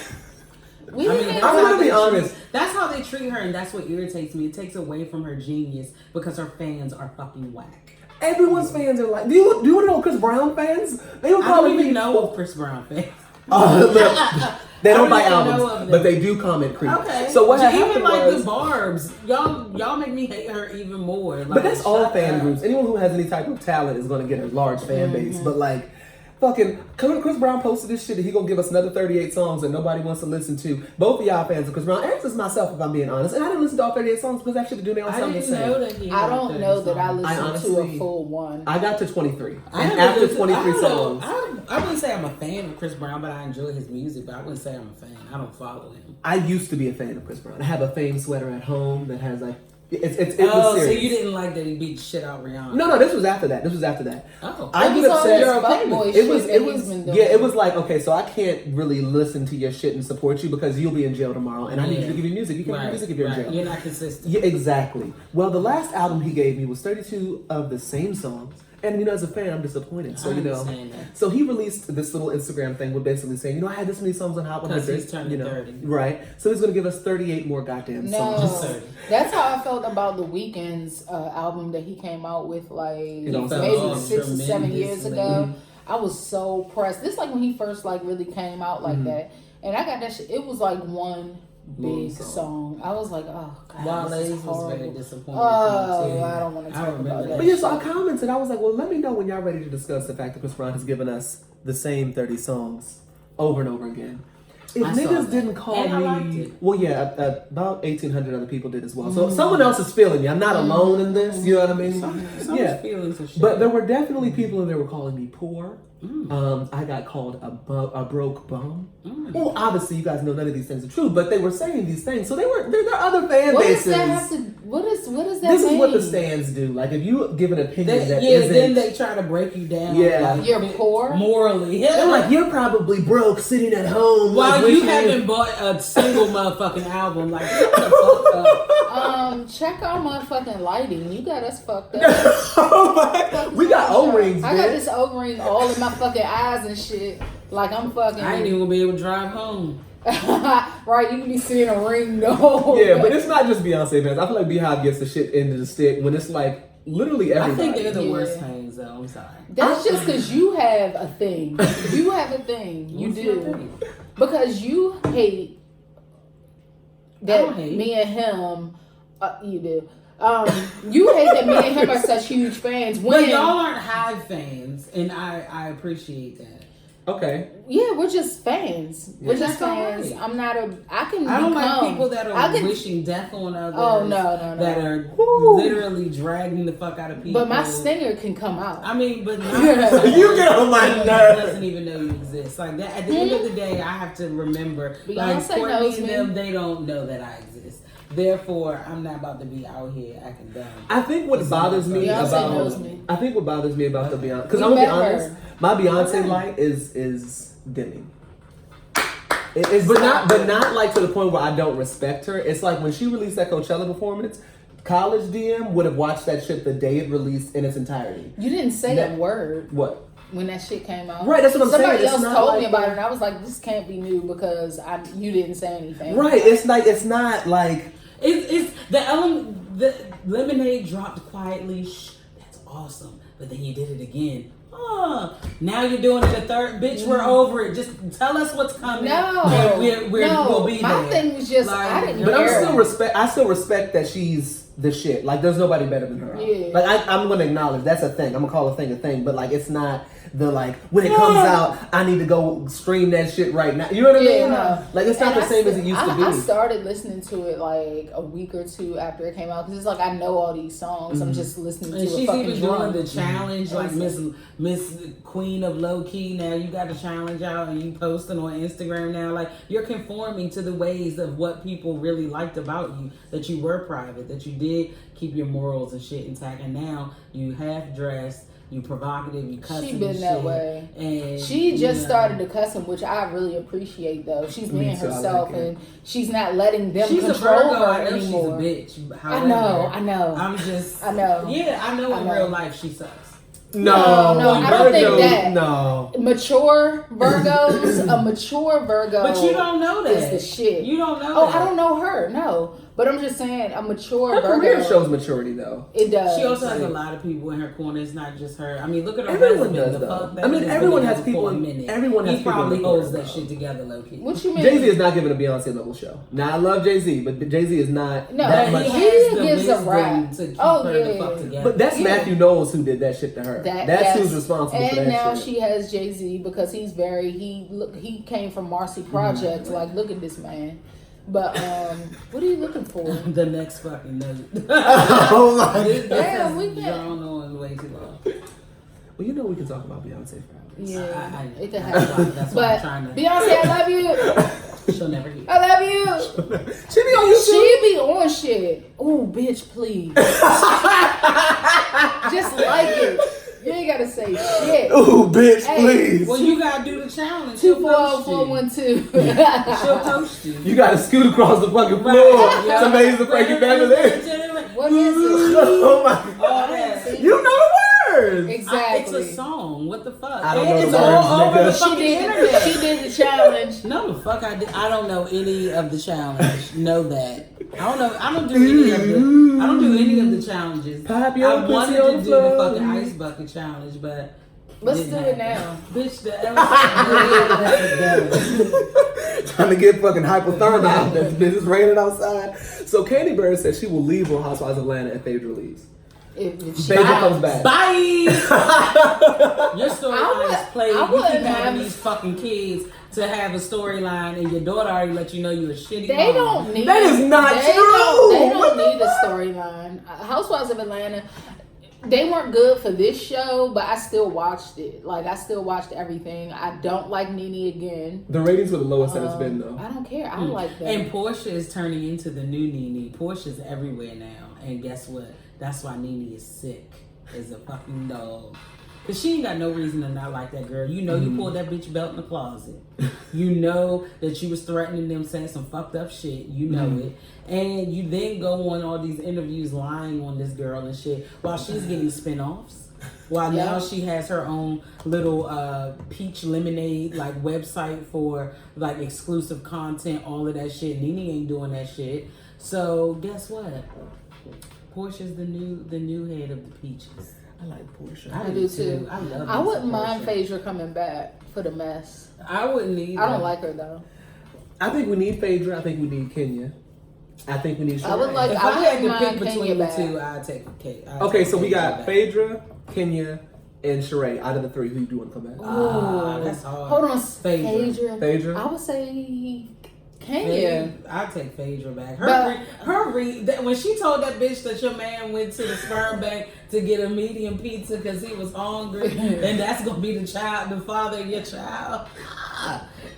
I'm gonna be honest. That's how they treat her, and that's what irritates me. It takes away from her genius because her fans are fucking whack. Everyone's fans are like. Do you know Chris Brown fans? They don't I don't even know of Chris Brown fans. They don't buy albums, but they do comment creep. Okay. So what even happened like was, the Barbs, y'all make me hate her even more. Like, but that's all fan groups. Anyone who has any type of talent is going to get a large fan base. But like, Fucking Chris Brown posted this shit that he gonna give us another 38 songs that nobody wants to listen to. Both of y'all fans of Chris Brown, and just myself, if I'm being honest. And I didn't listen to all 38 songs because that shit do their own something the same. I don't know that I listened to a full one. I got to 23. And after 23 songs. I wouldn't say I'm a fan of Chris Brown, but I enjoy his music, but I wouldn't say I'm a fan. I don't follow him. I used to be a fan of Chris Brown. I have a Fame sweater at home that has like it was serious. So you didn't like that he beat the shit out Rihanna? No, this was after that. Oh, I get upset. It was like, okay, so I can't really listen to your shit and support you because you'll be in jail tomorrow, and I need you to give me music. You can't give music if you're in jail. You're not consistent. Yeah, exactly. Well, the last album he gave me was 32 of the same songs. And as a fan, I'm disappointed. So so he released this little Instagram thing with basically saying, I had this many songs on Hot 100. Because he's turning 30. Right. So he's gonna give us 38 more goddamn songs. No, that's how I felt about the Weeknd's album that he came out with, like maybe 6 or 7 years ago. I was so pressed. This like when he first like really came out like that, and I got that shit. It was like one big song. I was like, oh god, Wale's was very disappointing. Oh, I don't want to talk about that. But so I commented. I was like, well, let me know when y'all ready to discuss the fact that Chris Brown has given us the same 30 songs over and over again. If niggas didn't call me, well, yeah, about 1,800 other people did as well. So someone else is feeling me. I'm not alone in this. You know what I mean? Feelings of shit. But there were definitely people in there were calling me poor. I got called a broke bum. Well, obviously, you guys know none of these things are true, but they were saying these things. So there are other fan bases. What does that mean? This is what the stands do. Like, if you give an opinion then they try to break you down. Yeah, like, you're poor morally. They're like, you're probably broke, sitting at home. While you haven't bought a single motherfucking album. Like, shut the fuck up. Check our motherfucking lighting. You got us fucked up. We got O-rings. I got this O-ring all in my fucking eyes and shit. Like I'm fucking. I ain't even gonna be able to drive home. Right, you can be seeing a ring though. Yeah, but it's not just Beyonce fans. I feel like Beehive gets the shit into the stick when it's like literally everybody. I think they're the worst fans though. I'm sorry. That's just because you have a thing. You have a thing. You do. Because you hate that me and him. You do. You hate that me and him are such huge fans. But y'all aren't Hive fans, and I appreciate that. Okay. Yeah, we're just fans. We're just fans. Right. I'm not a. I don't like people that are wishing death on others. Oh no. That are literally dragging the fuck out of people. But my stinger can come out. I mean, but not you get on my nerves. Doesn't even know you exist. Like that. At the end of the day, I have to remember. Beyonce like Courtney knows and me. them, they don't know that I exist. Therefore, I'm not about to be out here acting dumb. I think what bothers me Beyonce about knows me. I think what bothers me about the Beyonce, because I'm gonna be honest, my Beyonce light is dimming. It's but not like to the point where I don't respect her. It's like when she released that Coachella performance, College DM would have watched that shit the day it released in its entirety. You didn't say a word. What? When that shit came out. Right, that's what I'm saying. Somebody else told me about it, and I was like, this can't be new because you didn't say anything. Right, it's not like... It's the lemonade dropped quietly. Shh, that's awesome. But then you did it again. Now you're doing it a third. Bitch, we're over it. Just tell us what's coming. No, we'll be my there. thing was just like, I didn't. But care. I still respect that she's the shit. Like there's nobody better than her. Yeah. Like I'm gonna acknowledge that's a thing. I'm gonna call a thing. But like it's not the like when it comes out, I need to go stream that shit right now. You know what I mean? No. Like it's not the same as it used to be. I started listening to it like a week or two after it came out because it's like I know all these songs. I'm just listening to it. She's fucking even drunk. doing the challenge like Miss Queen of Low Key. Now you got the challenge out and you posting on Instagram now. Like you're conforming to the ways of what people really liked about you. That you were private. That you did keep your morals and shit intact. And now you half dressed. You provocative, you cussing. She been that way, and she just started the cussing, which I really appreciate. Though she's being herself, and she's not letting them control her anymore. She's a bitch. However, I know. I'm just. I know. Yeah, I know. In real life, she sucks. No, I don't think that. No. Mature Virgos, a mature Virgo. But you don't know that. Is the shit. You don't know Oh, that. I don't know her, no. But I'm just saying, a mature Her Virgo. career shows maturity, though. It does. She also has a lot of people in her corner. It's not just her. I mean, look at her Everyone husband. does, The though. fuck that I mean, nigga's everyone been has together people for a in- minute. everyone has He people in probably the corner, holds that bro. shit together, low key. What you mean? Jay-Z is not giving a Beyonce level show. Now, I love Jay-Z, but Jay-Z is not No, that But much. he he has the gives a wisdom rap. to keep Oh, her the yeah. fuck together. But that's Yeah. Matthew Knowles who did that shit to her. That's yes. who's responsible and for that now shit. she has Jay-Z because he's very he came from Marcy Project. Like, look at this man. But what are you looking for? The next fucking note. Oh my This Damn, we has can't- drawn on way too long. Well, you know we can talk about Beyonce for hours. Yeah, it can That's why, happen. that's why But I'm trying to. Beyonce, I love you. She'll never hear. I love you. She be on YouTube. She be on shit. Oh, bitch, please. Just like it. You ain't gotta say shit. Ooh, bitch, Hey. please. Well, you gotta do the challenge. She'll post you. 240412. She'll post you. You gotta scoot across the fucking floor Right, to Maze the Frankie Beverly. What is it? Oh my All god. that. You know the words. Exactly. It's a song. What the fuck? I don't And know it's the all words, over the nigga. fucking internet. She did the challenge. No, the fuck I did. I don't know any of the challenge. Know that. I don't do any of the. I don't do any of the challenges. Pop your I wanted pussy on to the do the floor. fucking ice bucket challenge, but Let's didn't do it happen. now. Bitch, the elephant. Trying to get fucking hypothermia out there. It's raining outside. So Candy Bird said she will leave on Housewives of Atlanta if Phaedra leaves. If she Phaedra comes back. Bye. Your storyline is played. I You keep wouldn't having have- these fucking kids to have a storyline, and your daughter already let you know you're a shitty They mom. don't need. That is not they true. They What don't the need a storyline. Housewives of Atlanta. They weren't good for this show, but I still watched it. Like, I still watched everything. I don't like Nene again. The ratings were the lowest that it's been though. I don't care. I like that. And Portia is turning into the new Nene. Portia's everywhere now. And guess what? That's why Nene is sick as a fucking dog. Because she ain't got no reason to not like that girl. You know you pulled that bitch belt in the closet. You know that you was threatening them, saying some fucked up shit. You know it. And you then go on all these interviews lying on this girl and shit while she's getting spinoffs. While now she has her own little peach lemonade like website for like exclusive content, all of that shit. Nene ain't doing that shit. So guess what? Portia's the new head of the Peaches. I like Portia. I do too. I love. I me wouldn't some mind Portia. Phaedra coming back for the mess. I wouldn't either. I don't like her though. I think we need Phaedra. I think we need Kenya. I think we need. I would Sheree. like- If I I had wouldn't to pick mind between Kenya the back. two, I'd take Kate. Okay, so we got Phaedra, Kenya, and Sheree. Out of the three, who do you want to come back? That's hard. Hold on, Phaedra. Phaedra? I would say Kenya. I'd take Phaedra back. But- When she told that bitch that your man went to the sperm bank to get a medium pizza because he was hungry, and that's gonna be the father of your child.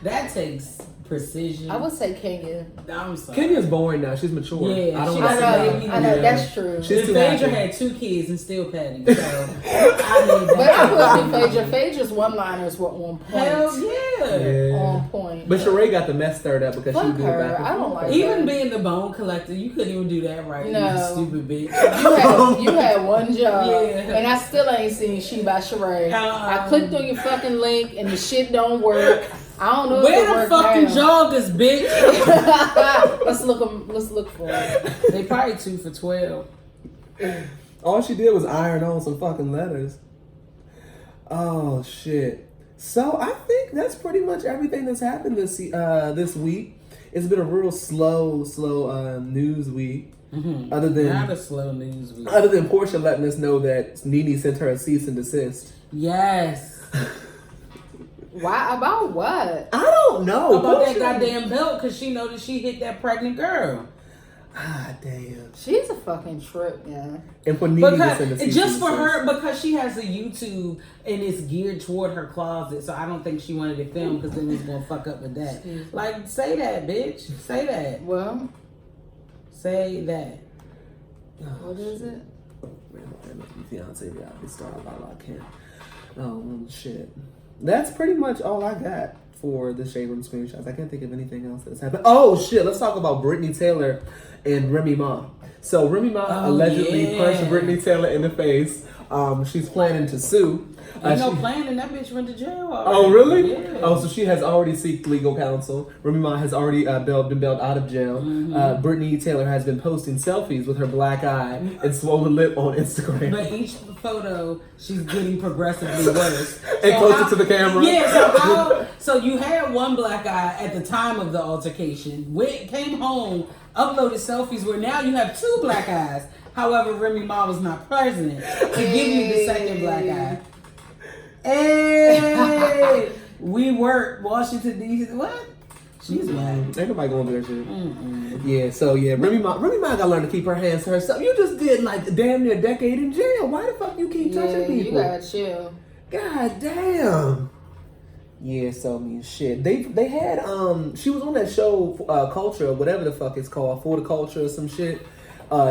That takes precision. I would say Kenya. I'm sorry. Kenya's boring now. She's mature. Yeah, I don't she like doesn't that. know. I know Yeah. that's true. She's And too Phaedra happy. had 2 kids and still petty. So I need But that. I would do Phaedra. Phaedra's one-liners were on point. Hell yeah. Yeah. On point. But Sheree got the mess stirred up because she Fuck was doing her. back and I don't forth. like Even her. being the bone collector, you couldn't even do that right. No. You stupid bitch. You had one job, Yeah. and I still ain't seen She by Sheree. I clicked on your fucking link, and the shit don't work. I don't know Where if it the worked fucking now. joggers, bitch? Let's look for it. They probably 2 for $12. All she did was iron on some fucking letters. Oh shit. So I think that's pretty much everything that's happened this week. It's been a real slow news week. Mm-hmm. Other Not a than slow news week. Portia letting us know that Nene sent her a cease and desist. Yes. Why? About what? I don't know. About that Portia- goddamn belt because she know that she hit that pregnant girl. Ah damn. She's a fucking trip, yeah. And for Nene to Because send a cease just and for desist. her, because she has a YouTube and it's geared toward her closet, so I don't think she wanted to film because then it's gonna fuck up with that. Like, say that, bitch. Say that. Well, Say that. what is it? Fiance reality star while I can. Oh shit. That's pretty much all I got for the Shade Room screenshots. I can't think of anything else that's happened. Oh shit, let's talk about Brittany Taylor and Remy Ma. So Remy Ma allegedly punched Brittany Taylor in the face. She's planning to sue. Ain't no planning. That bitch went to jail already. Oh, really? Yeah. Oh, so she has already sought legal counsel. Remy Ma has already been bailed out of jail. Mm-hmm. Brittany Taylor has been posting selfies with her black eye and swollen lip on Instagram. But each photo, she's getting progressively worse. And closer to the camera. Yeah, so you had one black eye at the time of the altercation, came home, uploaded selfies where now you have two black eyes. However, Remy Ma was not present to give you the second black eye. Hey, we work Washington D.C. What? She's mad. Ain't nobody going to that shit. Yeah, so yeah, Remy Ma gotta learn to keep her hands to herself. You just did like damn near a decade in jail. Why the fuck you keep touching people? You gotta chill. God damn. Yeah, so I mean, shit. They had she was on that show Culture, whatever the fuck it's called, For the Culture or some shit.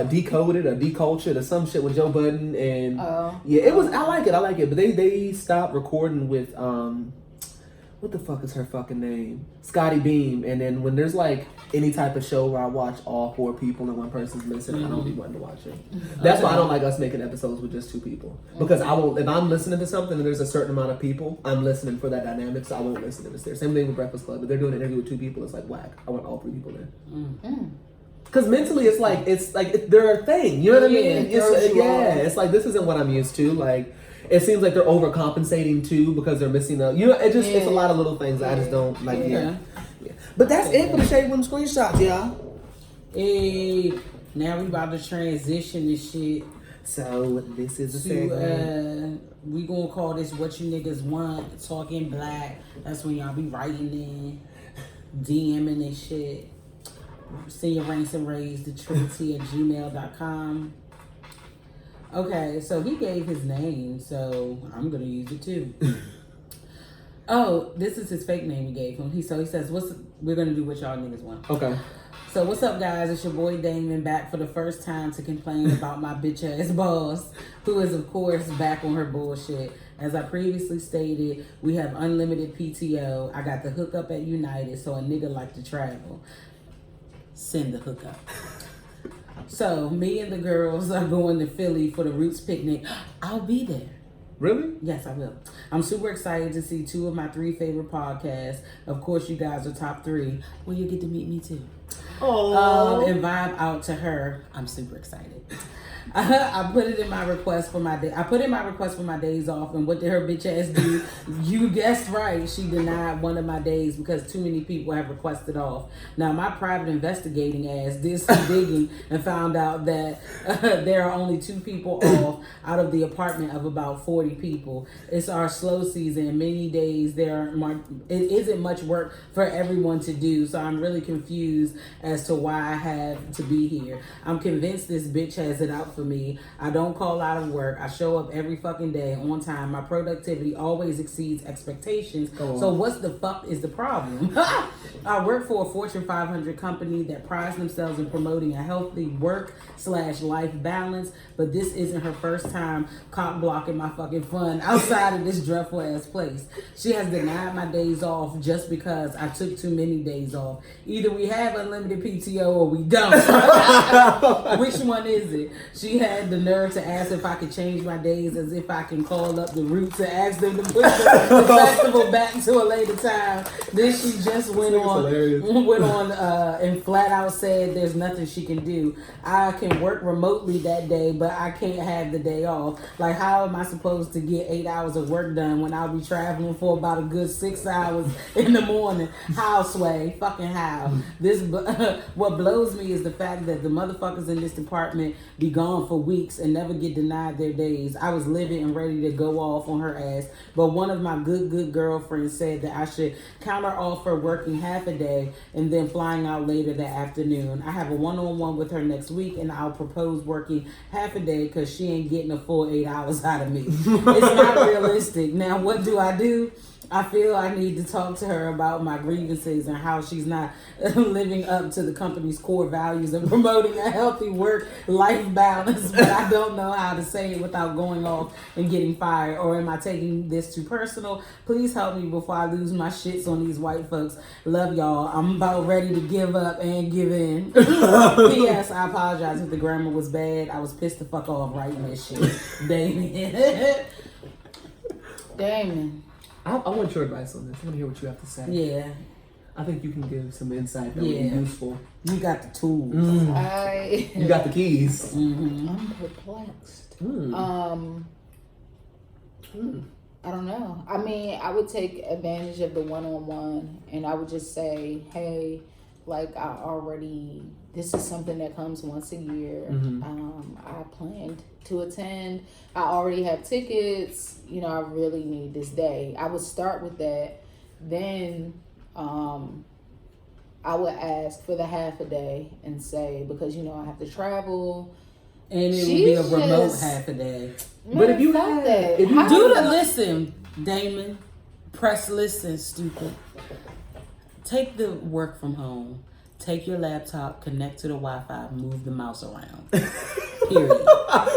Decoded or Decultured or some shit with Joe Budden and yeah, it was. I like it, but they stopped recording with what the fuck is her fucking name? Scotty Beam. And then when there's like any type of show where I watch all four people and one person's missing, I don't be wanting to watch it. That's why I don't like us making episodes with just two people. Because I won't, if I'm listening to something and there's a certain amount of people, I'm listening for that dynamic, so I won't listen if it's there. Same thing with Breakfast Club. If they're doing an interview with two people, it's like whack. I want all three people there. Because mentally, it's like they're a thing. You know what I mean? It's like this isn't what I'm used to. Like it seems like they're overcompensating too because they're missing a. You know, it's a lot of little things I just don't like. Yeah. But that's it for the Shade Room screenshots, y'all. Hey, now we about to transition this shit. So this is a segment. We gonna call this "What You Niggas Want." Talking black. That's when y'all be writing in, DMing and shit. Send your rants and raves to trinity@gmail.com. Okay, so he gave his name, so I'm gonna use it too. Oh, this is his fake name he gave him. He says, we're gonna do what y'all niggas want. Okay. So what's up, guys? It's your boy Damon back for the first time to complain about my bitch ass boss, who is of course back on her bullshit. As I previously stated, we have unlimited PTO. I got the hookup at United, so a nigga like to travel. Send the hookup. So me and the girls are going to Philly for the Roots picnic. I'll be there. Really? Yes, I will. I'm super excited to see two of my three favorite podcasts. Of course, you guys are top three. Well, you get to meet me too. Oh. And vibe out to her. I'm super excited. I put it in my request for my day. I put in my request for my days off, and what did her bitch ass do? You guessed right. She denied one of my days because too many people have requested off. Now, my private investigating ass did some digging and found out that there are only 2 people off out of the apartment of about 40 people. It's our slow season. Many days it isn't much work for everyone to do, so I'm really confused as to why I have to be here. I'm convinced this bitch has it out for me. I don't call out of work. I show up every fucking day on time. My productivity always exceeds expectations. So what's the fuck is the problem? I work for a Fortune 500 company that prides themselves in promoting a healthy work/life balance, but this isn't her first time cock blocking my fucking fun outside of this dreadful ass place. She has denied my days off just because I took too many days off. Either we have unlimited PTO or we don't. Which one is it? She had the nerve to ask if I could change my days, as if I can call up the Roots and ask them to put the festival back to a later time. Then she just went on and flat out said there's nothing she can do. I can work remotely that day, but I can't have the day off. Like, how am I supposed to get 8 hours of work done when I'll be traveling for about a good 6 hours in the morning? How, Sway? Fucking how? What blows me is the fact that the motherfuckers in this department be gone for weeks and never get denied their days. I was livid and ready to go off on her ass, but one of my good girlfriends said that I should counter offer working half a day and then flying out later that afternoon. I have a one-on-one with her next week, and I'll propose working half a day because she ain't getting a full 8 hours out of me. It's not realistic. Now, what do? I feel I need to talk to her about my grievances and how she's not living up to the company's core values and promoting a healthy work-life balance. balance, but I don't know how to say it without going off and getting fired. Or am I taking this too personal? Please help me before I lose my shits on these white folks. Love y'all. I'm about ready to give up and give in. P.S. I apologize if the grammar was bad. I was pissed the fuck off writing this shit. Damien. Damon. I want your advice on this. I want to hear what you have to say. Yeah. I think you can give some insight that would be useful. You got the tools. You got the keys. I'm perplexed. I don't know. I mean, I would take advantage of the one-on-one, and I would just say, hey, like, this is something that comes once a year. I planned to attend. I already have tickets. You know, I really need this day. I would start with that. Then I would ask for the half a day and say, because, you know, I have to travel. And it would be a remote half a day. Man, but if you had that, if you do the listen, Damon, press listen, stupid. Take the work from home. Take your laptop, connect to the Wi-Fi, move the mouse around. Period.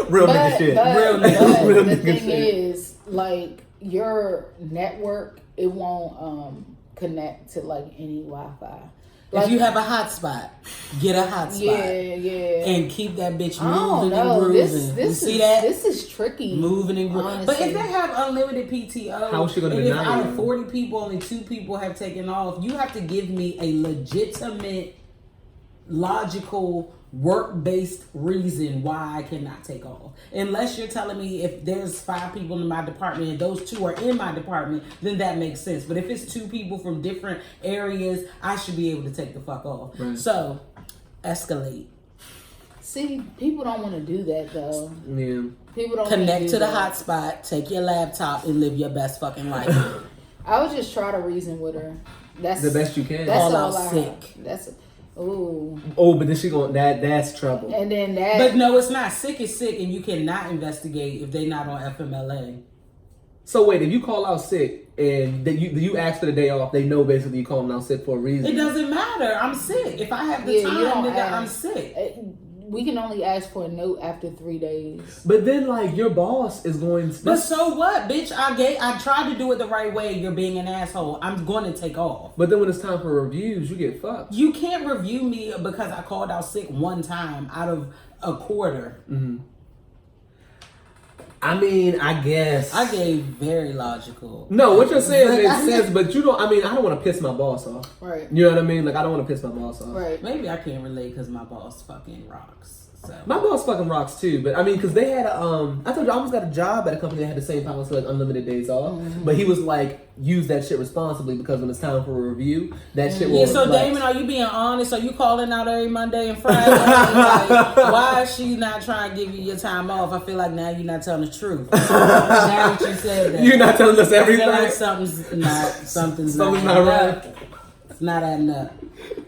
Real nigga shit. Real nigga. Real the nigga thing shit. is, like, your network, it won't connect to like any Wi-Fi. Like, if you have a hotspot, get a hotspot. Yeah. And keep that bitch I don't moving and know. grooving. This You is, see that? This is tricky. Moving and grooving. But if they have unlimited PTO, how is she gonna and if deny out you? of 40 people, only 2 people have taken off, you have to give me a legitimate, logical, work-based reason why I cannot take off. Unless you're telling me if there's 5 people in my department and those 2 are in my department, then that makes sense. But if it's 2 people from different areas, I should be able to take the fuck off. Right. So, escalate. See, people don't want to do that though. Yeah. People don't Connect to the that. hotspot, take your laptop, and live your best fucking life. I would just try to reason with her. That's The best you can. That's Call all out I sick. That's ooh. Oh, but then she going that's trouble. And then that. But no, it's not. Sick is sick, and you cannot investigate if they not on FMLA. So wait, if you call out sick and you ask for the day off, they know basically you calling out sick for a reason. It doesn't matter. I'm sick. If I have the time, nigga, I'm sick. We can only ask for a note after 3 days. But then, like, your boss is going to... But so what, bitch? I tried to do it the right way. You're being an asshole. I'm going to take off. But then when it's time for reviews, you get fucked. You can't review me because I called out sick one time out of a quarter. Mm-hmm. I mean, I guess... I gave very logical... No, what you're saying makes sense, but you don't... I mean, I don't want to piss my boss off. Right. You know what I mean? Like, I don't want to piss my boss off. Right. Maybe I can't relate because my boss fucking rocks. So. My boss fucking rocks too, but I mean, because they had I told you I almost got a job at a company that had the same policy, like unlimited days off. But he was like, use that shit responsibly because when it's time for a review, that shit will. Yeah, so reflect. Damon, are you being honest? Are you calling out every Monday and Friday? Like, why is she not trying to give you your time off? I feel like now you're not telling the truth. Now that you said that, You're not telling us everything. I feel like something's not not right. It's not adding up.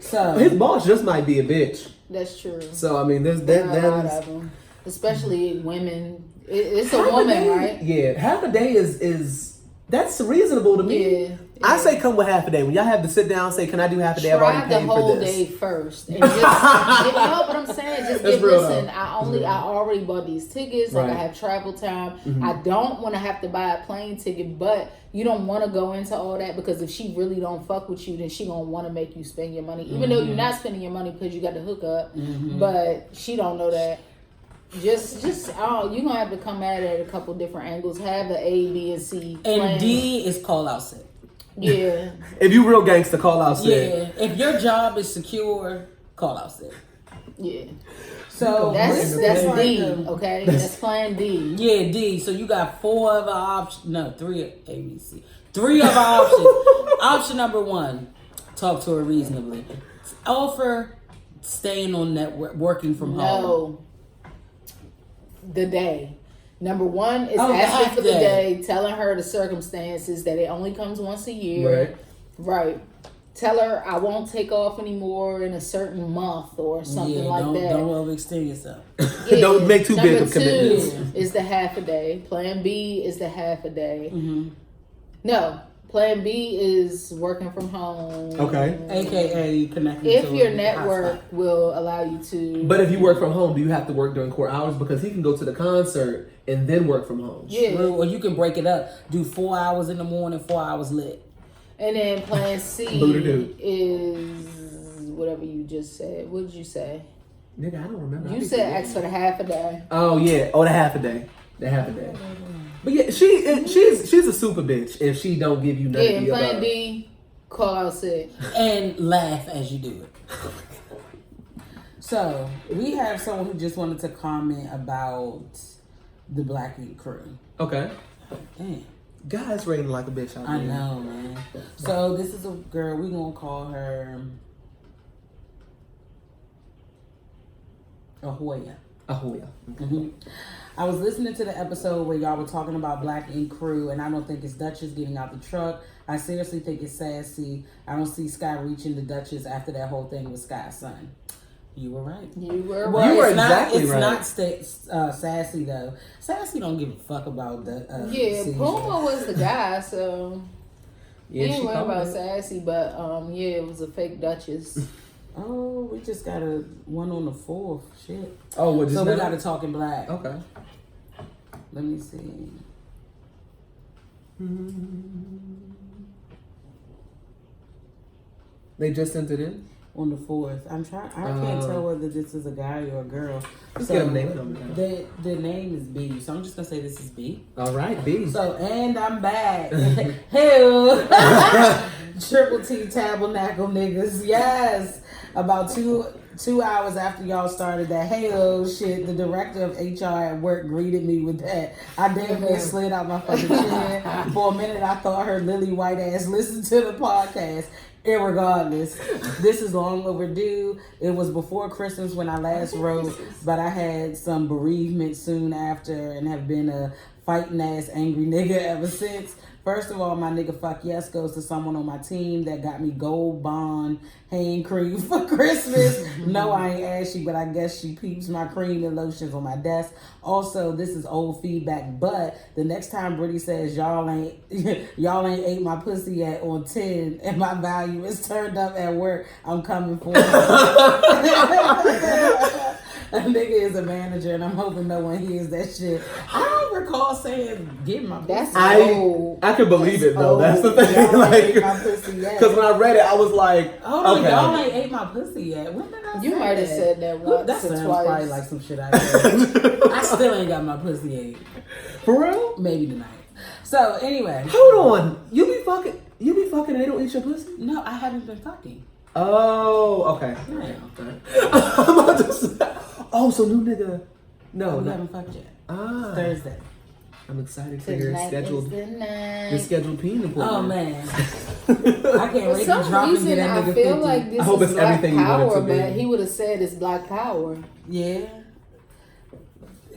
So His boss just might be a bitch. That's true. So I mean, there's There are a lot that. of them, especially women. It's a woman, right? Yeah, half a day is that's reasonable to me. Yeah. I say come with half a day. When y'all have to sit down and say, can I do half a day? I've Try already the paid whole for this. day first, and just you know what I'm saying. Just That's give real, listen. though. I already bought these tickets. Like Right. I have travel time. I don't want to have to buy a plane ticket, but you don't want to go into all that because if she really don't fuck with you, then she gonna want to make you spend your money, even though you're not spending your money because you got the hookup. But she don't know that. Just you're gonna have to come at it at a couple different angles. Have an A, B, and C. and plan. D is call out sick. Yeah. If you real gangster, call out sick. Yeah, if your job is secure, call out sick. Yeah. So That's like D, okay? That's plan D. Yeah, D. So you got 4 other options. No, 3 A, B, C. 3 other options. Option number 1, talk to her reasonably. Offer staying on network, working from home. No. The day. Number 1 is Oh, asking half for the day. day, telling her the circumstances that it only comes once a year. Right. Tell her I won't take off anymore in a certain month or something like that. Don't overextend yourself. Yeah. Don't make too big Number of commitments. 2 is the half a day. Plan B is the half a day. Mm-hmm. No. Plan B is working from home. Okay. AKA connecting If to your a network hotspot. will allow you to. But if you work from home, do you have to work during core hours? Because he can go to the concert and then work from home. Yeah. True, or you can break it up. Do 4 hours in the morning, 4 hours lit. And then plan C Boo-doo-doo. is whatever you just said. What did you say? Nigga, I don't remember. You said ask for the half a day. Oh yeah. Oh, the half a day. The half a day. But yeah, she's a super bitch if she don't give you nothing. Yeah, and plan D, call out sick. And laugh as you do it. So, we have someone who just wanted to comment about the Black Ink Crew. Okay. Damn. Guys rating like a bitch out there. I know, man. So, this is a girl, we gonna call her Ahoya. Ahoya. Mm-hmm. I was listening to the episode where y'all were talking about Black Ink Crew, and I don't think it's Duchess getting out the truck. I seriously think it's Sassy. I don't see Sky reaching the Duchess after that whole thing with Sky's son. You were right. You were Well, You were it's exactly not, right. It's not Sassy though. Sassy don't give a fuck about the. Yeah, seizure. Puma was the guy, so Yeah, he she ain't worried called about it. Sassy, but yeah, it was a fake Duchess. Oh, we just got a one on the 4th. Shit. Oh, what? Just So we now? got to talk in black. Okay. Let me see. They just sent it in. On the 4th. I can't tell whether this is a guy or a girl. Let's get them name number. The name is B, so I'm just gonna say this is B. All right, B. So, and I'm back. Hell, Triple T Tabernacle niggas. Yes. About two hours after y'all started that hell shit, the director of HR at work greeted me with that. I damn near slid out my fucking chair. For a minute, I thought her lily white ass listened to the podcast. Irregardless, this is long overdue. It was before Christmas when I last wrote, but I had some bereavement soon after and have been a fighting ass angry nigga ever since. First of all, my nigga fuck yes goes to someone on my team that got me gold bond hand cream for Christmas. No, I ain't ashy, but I guess she peeps my cream and lotions on my desk. Also, this is old feedback, but the next time Brittany says y'all ain't ate my pussy yet on 10 and my value is turned up at work, I'm coming for it. A nigga is a manager, and I'm hoping no one hears that shit. I don't recall saying "get my pussy." I can believe it though. That's the thing. Y'all Like, ain't ate my pussy yet. because when I read it, I was like, Hold on, okay. y'all ain't ate my pussy yet. When did I You say might have that? said that once That or sounds twice. probably like some shit I said. I still ain't got my pussy ate. For real? Maybe tonight. So anyway, Hold on. You be fucking and they don't eat your pussy? no, I haven't been fucking. Oh, okay. Yeah. I'm about to say, oh, so new nigga. No, We not, haven't fucked yet. ah. Thursday. I'm excited for your Tonight scheduled is the night. peen appointment. Oh man, I can't For wait to some drop and get reason, that I nigga feel 50. like this I hope is it's Black everything you want it to Power, be. but he would have said it's Black Power. Yeah.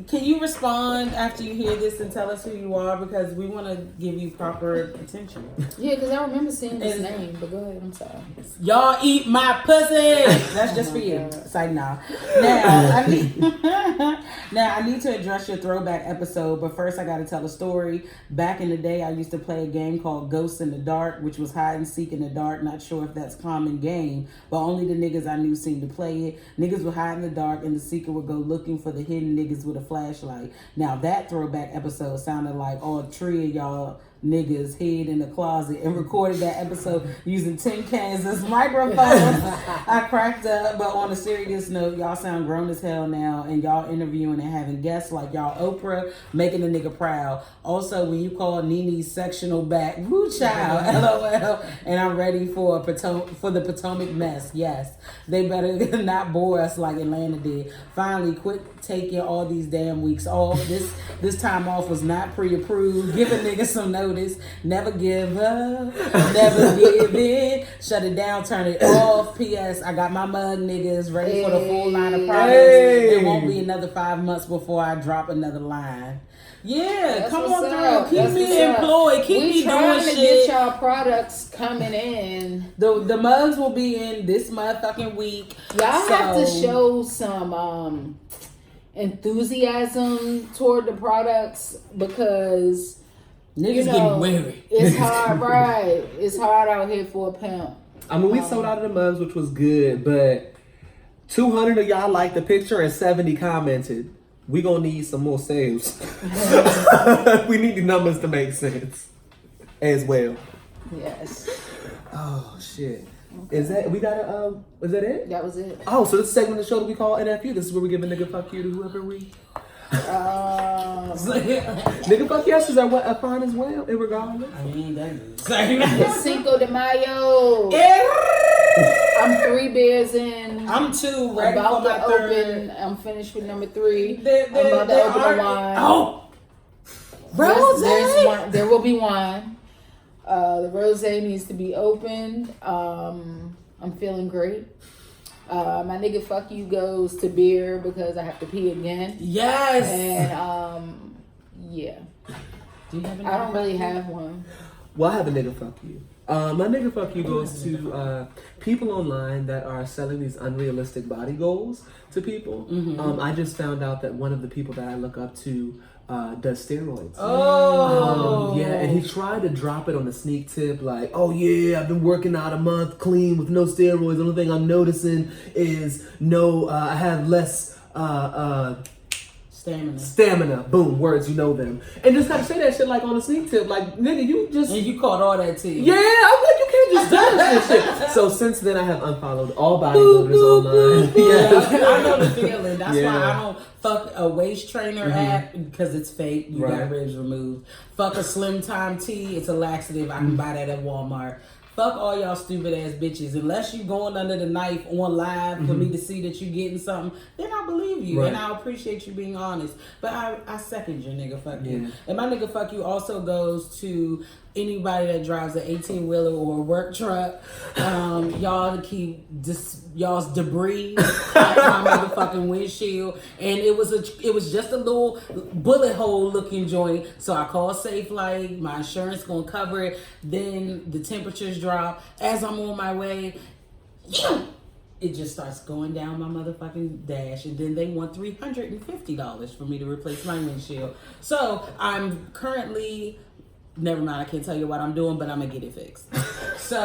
Can you respond after you hear this and tell us who you are, because we want to give you proper attention. Yeah, because I remember seeing his And- name, but go ahead, I'm sorry. Y'all eat my pussy. That's just for you. God. It's like, nah. Now I need to address your throwback episode, but first I got to tell a story. Back in the day, I used to play a game called Ghosts in the Dark, which was hide and seek in the dark. Not sure if that's a common game, but only the niggas I knew seemed to play it. Niggas would hide in the dark, and the seeker would go looking for the hidden niggas with a flashlight. Now that throwback episode sounded like all three of y'all niggas hid in the closet and recorded that episode using tin cans as microphones. I cracked up, but on a serious note, y'all sound grown as hell now, and y'all interviewing and having guests like y'all Oprah, making a nigga proud. Also, when you call Nene's sectional back, woo child, LOL, and I'm ready for the Potomac mess. Yes, they better not bore us like Atlanta did. Finally, quit taking all these damn weeks off. This time off was not pre-approved. Give a nigga some notice. Never give up. Never give in. Shut it down. Turn it off. P.S. I got my mug niggas ready for the full line of products. Hey. It won't be another 5 months before I drop another line. Yeah, That's come what's on up. through. Keep That's me what's up. employed. Keep we me trying doing to shit. get y'all products coming in. The mugs will be in this motherfucking week. Y'all have to So- show some enthusiasm toward the products, because Niggas getting weary. It's hard, right? It's hard out here for a pimp. I mean, we sold out of the mugs, which was good, but 200 of y'all liked the picture and 70 commented. We gonna need some more sales. We need the numbers to make sense as well. Yes. Oh shit. Okay. Is that is that it? That was it. Oh, so this segment of the show that we call NFU. This is where we give a nigga fuck you to whoever we. Nigga fuck yeses are fine as well, irregardless. I mean, that is. Cinco de Mayo. I'm 3 beers in. I'm 2. Right about to open. I'm finished with number 3. I'm about to open the wine. Oh, rose. There will be wine. The rose needs to be opened. I'm feeling great. My nigga fuck you goes to beer because I have to pee again. Yes. And yeah. Do you have any? I don't really have one. Well, I have a nigga fuck you. My nigga fuck you goes to people online that are selling these unrealistic body goals to people. Mm-hmm. I just found out that one of the people that I look up to does steroids. Oh. Yeah, and he tried to drop it on the sneak tip, like, oh yeah, I've been working out a month clean with no steroids. The only thing I'm noticing is I have less Stamina. Boom, words, you know them. And just gotta say that shit like on a sneak tip, like, nigga, you just... And you caught all that tea. Yeah, I'm like, you can't just do this shit. So since then, I have unfollowed all bodybuilders online. Yeah, I know the feeling. That's why I don't fuck a waist trainer app because it's fake. You got ribs removed. Fuck a Slim Time tea. It's a laxative. I can buy that at Walmart. Fuck all y'all stupid ass bitches. Unless you going under the knife on live for me to see that you getting something, then I believe you and I appreciate you being honest. But I second your nigga fuck you. And my nigga fuck you also goes to anybody that drives an 18-wheeler or a work truck. Y'all to keep y'all's debris out my motherfucking windshield. And it was just a little bullet hole looking joint. So I called Safe Light. My insurance gonna cover it. Then the temperatures drop. As I'm on my way, it just starts going down my motherfucking dash. And then they want $350 for me to replace my windshield. So I'm currently... Never mind, I can't tell you what I'm doing, but I'm gonna get it fixed. So,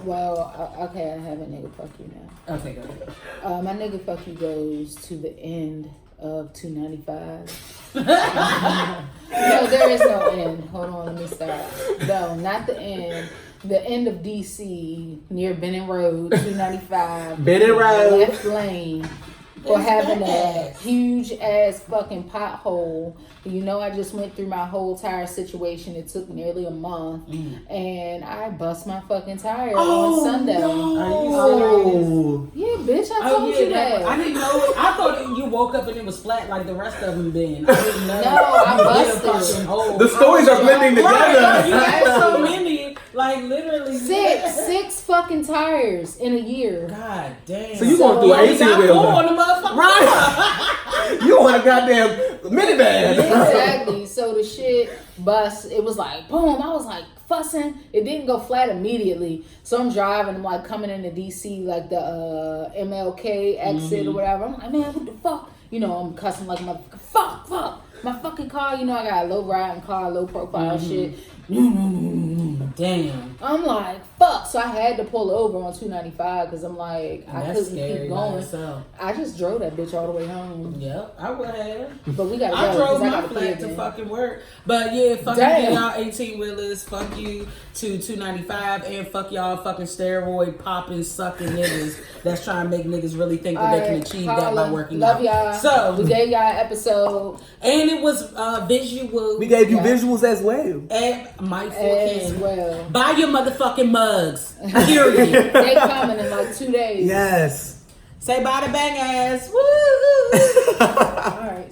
well, okay, I have a nigga fuck you now. Okay, go ahead. My nigga fuck you goes to the end of 295. No, there is no end. Hold on, let me start. No, not the end. The end of DC near Benning Road, 295. Benning Road. Left lane. For having a huge ass fucking pothole. You know, I just went through my whole tire situation. It took nearly a month. And I bust my fucking tire on Sunday. No. Are you serious? Yeah, bitch, I told you that. I didn't know it. I thought you woke up and it was flat like the rest of them been. I didn't know. No, I busted. The stories are blending together. Right. You had so many. Like literally. Six fucking tires in a year. God damn. So you going through an 18-wheeler. On the motherfucker. Right. You on a goddamn minivan. Exactly. So the shit bust. It was like boom. I was like fussing. It didn't go flat immediately. So I'm driving. I'm like coming into DC, like the MLK exit or whatever. I'm like, man, what the fuck? You know, I'm cussing like motherfucker. Fuck. My fucking car. You know, I got a low riding car, low profile shit. Damn. I'm like, fuck. So I had to pull over on 295 because I'm like, I couldn't keep going. I just drove that bitch all the way home. Yep, I would have. But we got to go. I drove my got flat to fucking work. But yeah, fuck y'all 18-wheelers. Fuck you to 295. And fuck y'all fucking steroid popping, sucking niggas that's trying to make niggas really think that they can achieve that by working out. Love y'all. So we gave y'all an episode. And it was visual. We gave you visuals as well. And my as well. Buy your motherfucking mugs. Period. They coming in like 2 days. Yes. Say bye to bang ass. Woo! All right.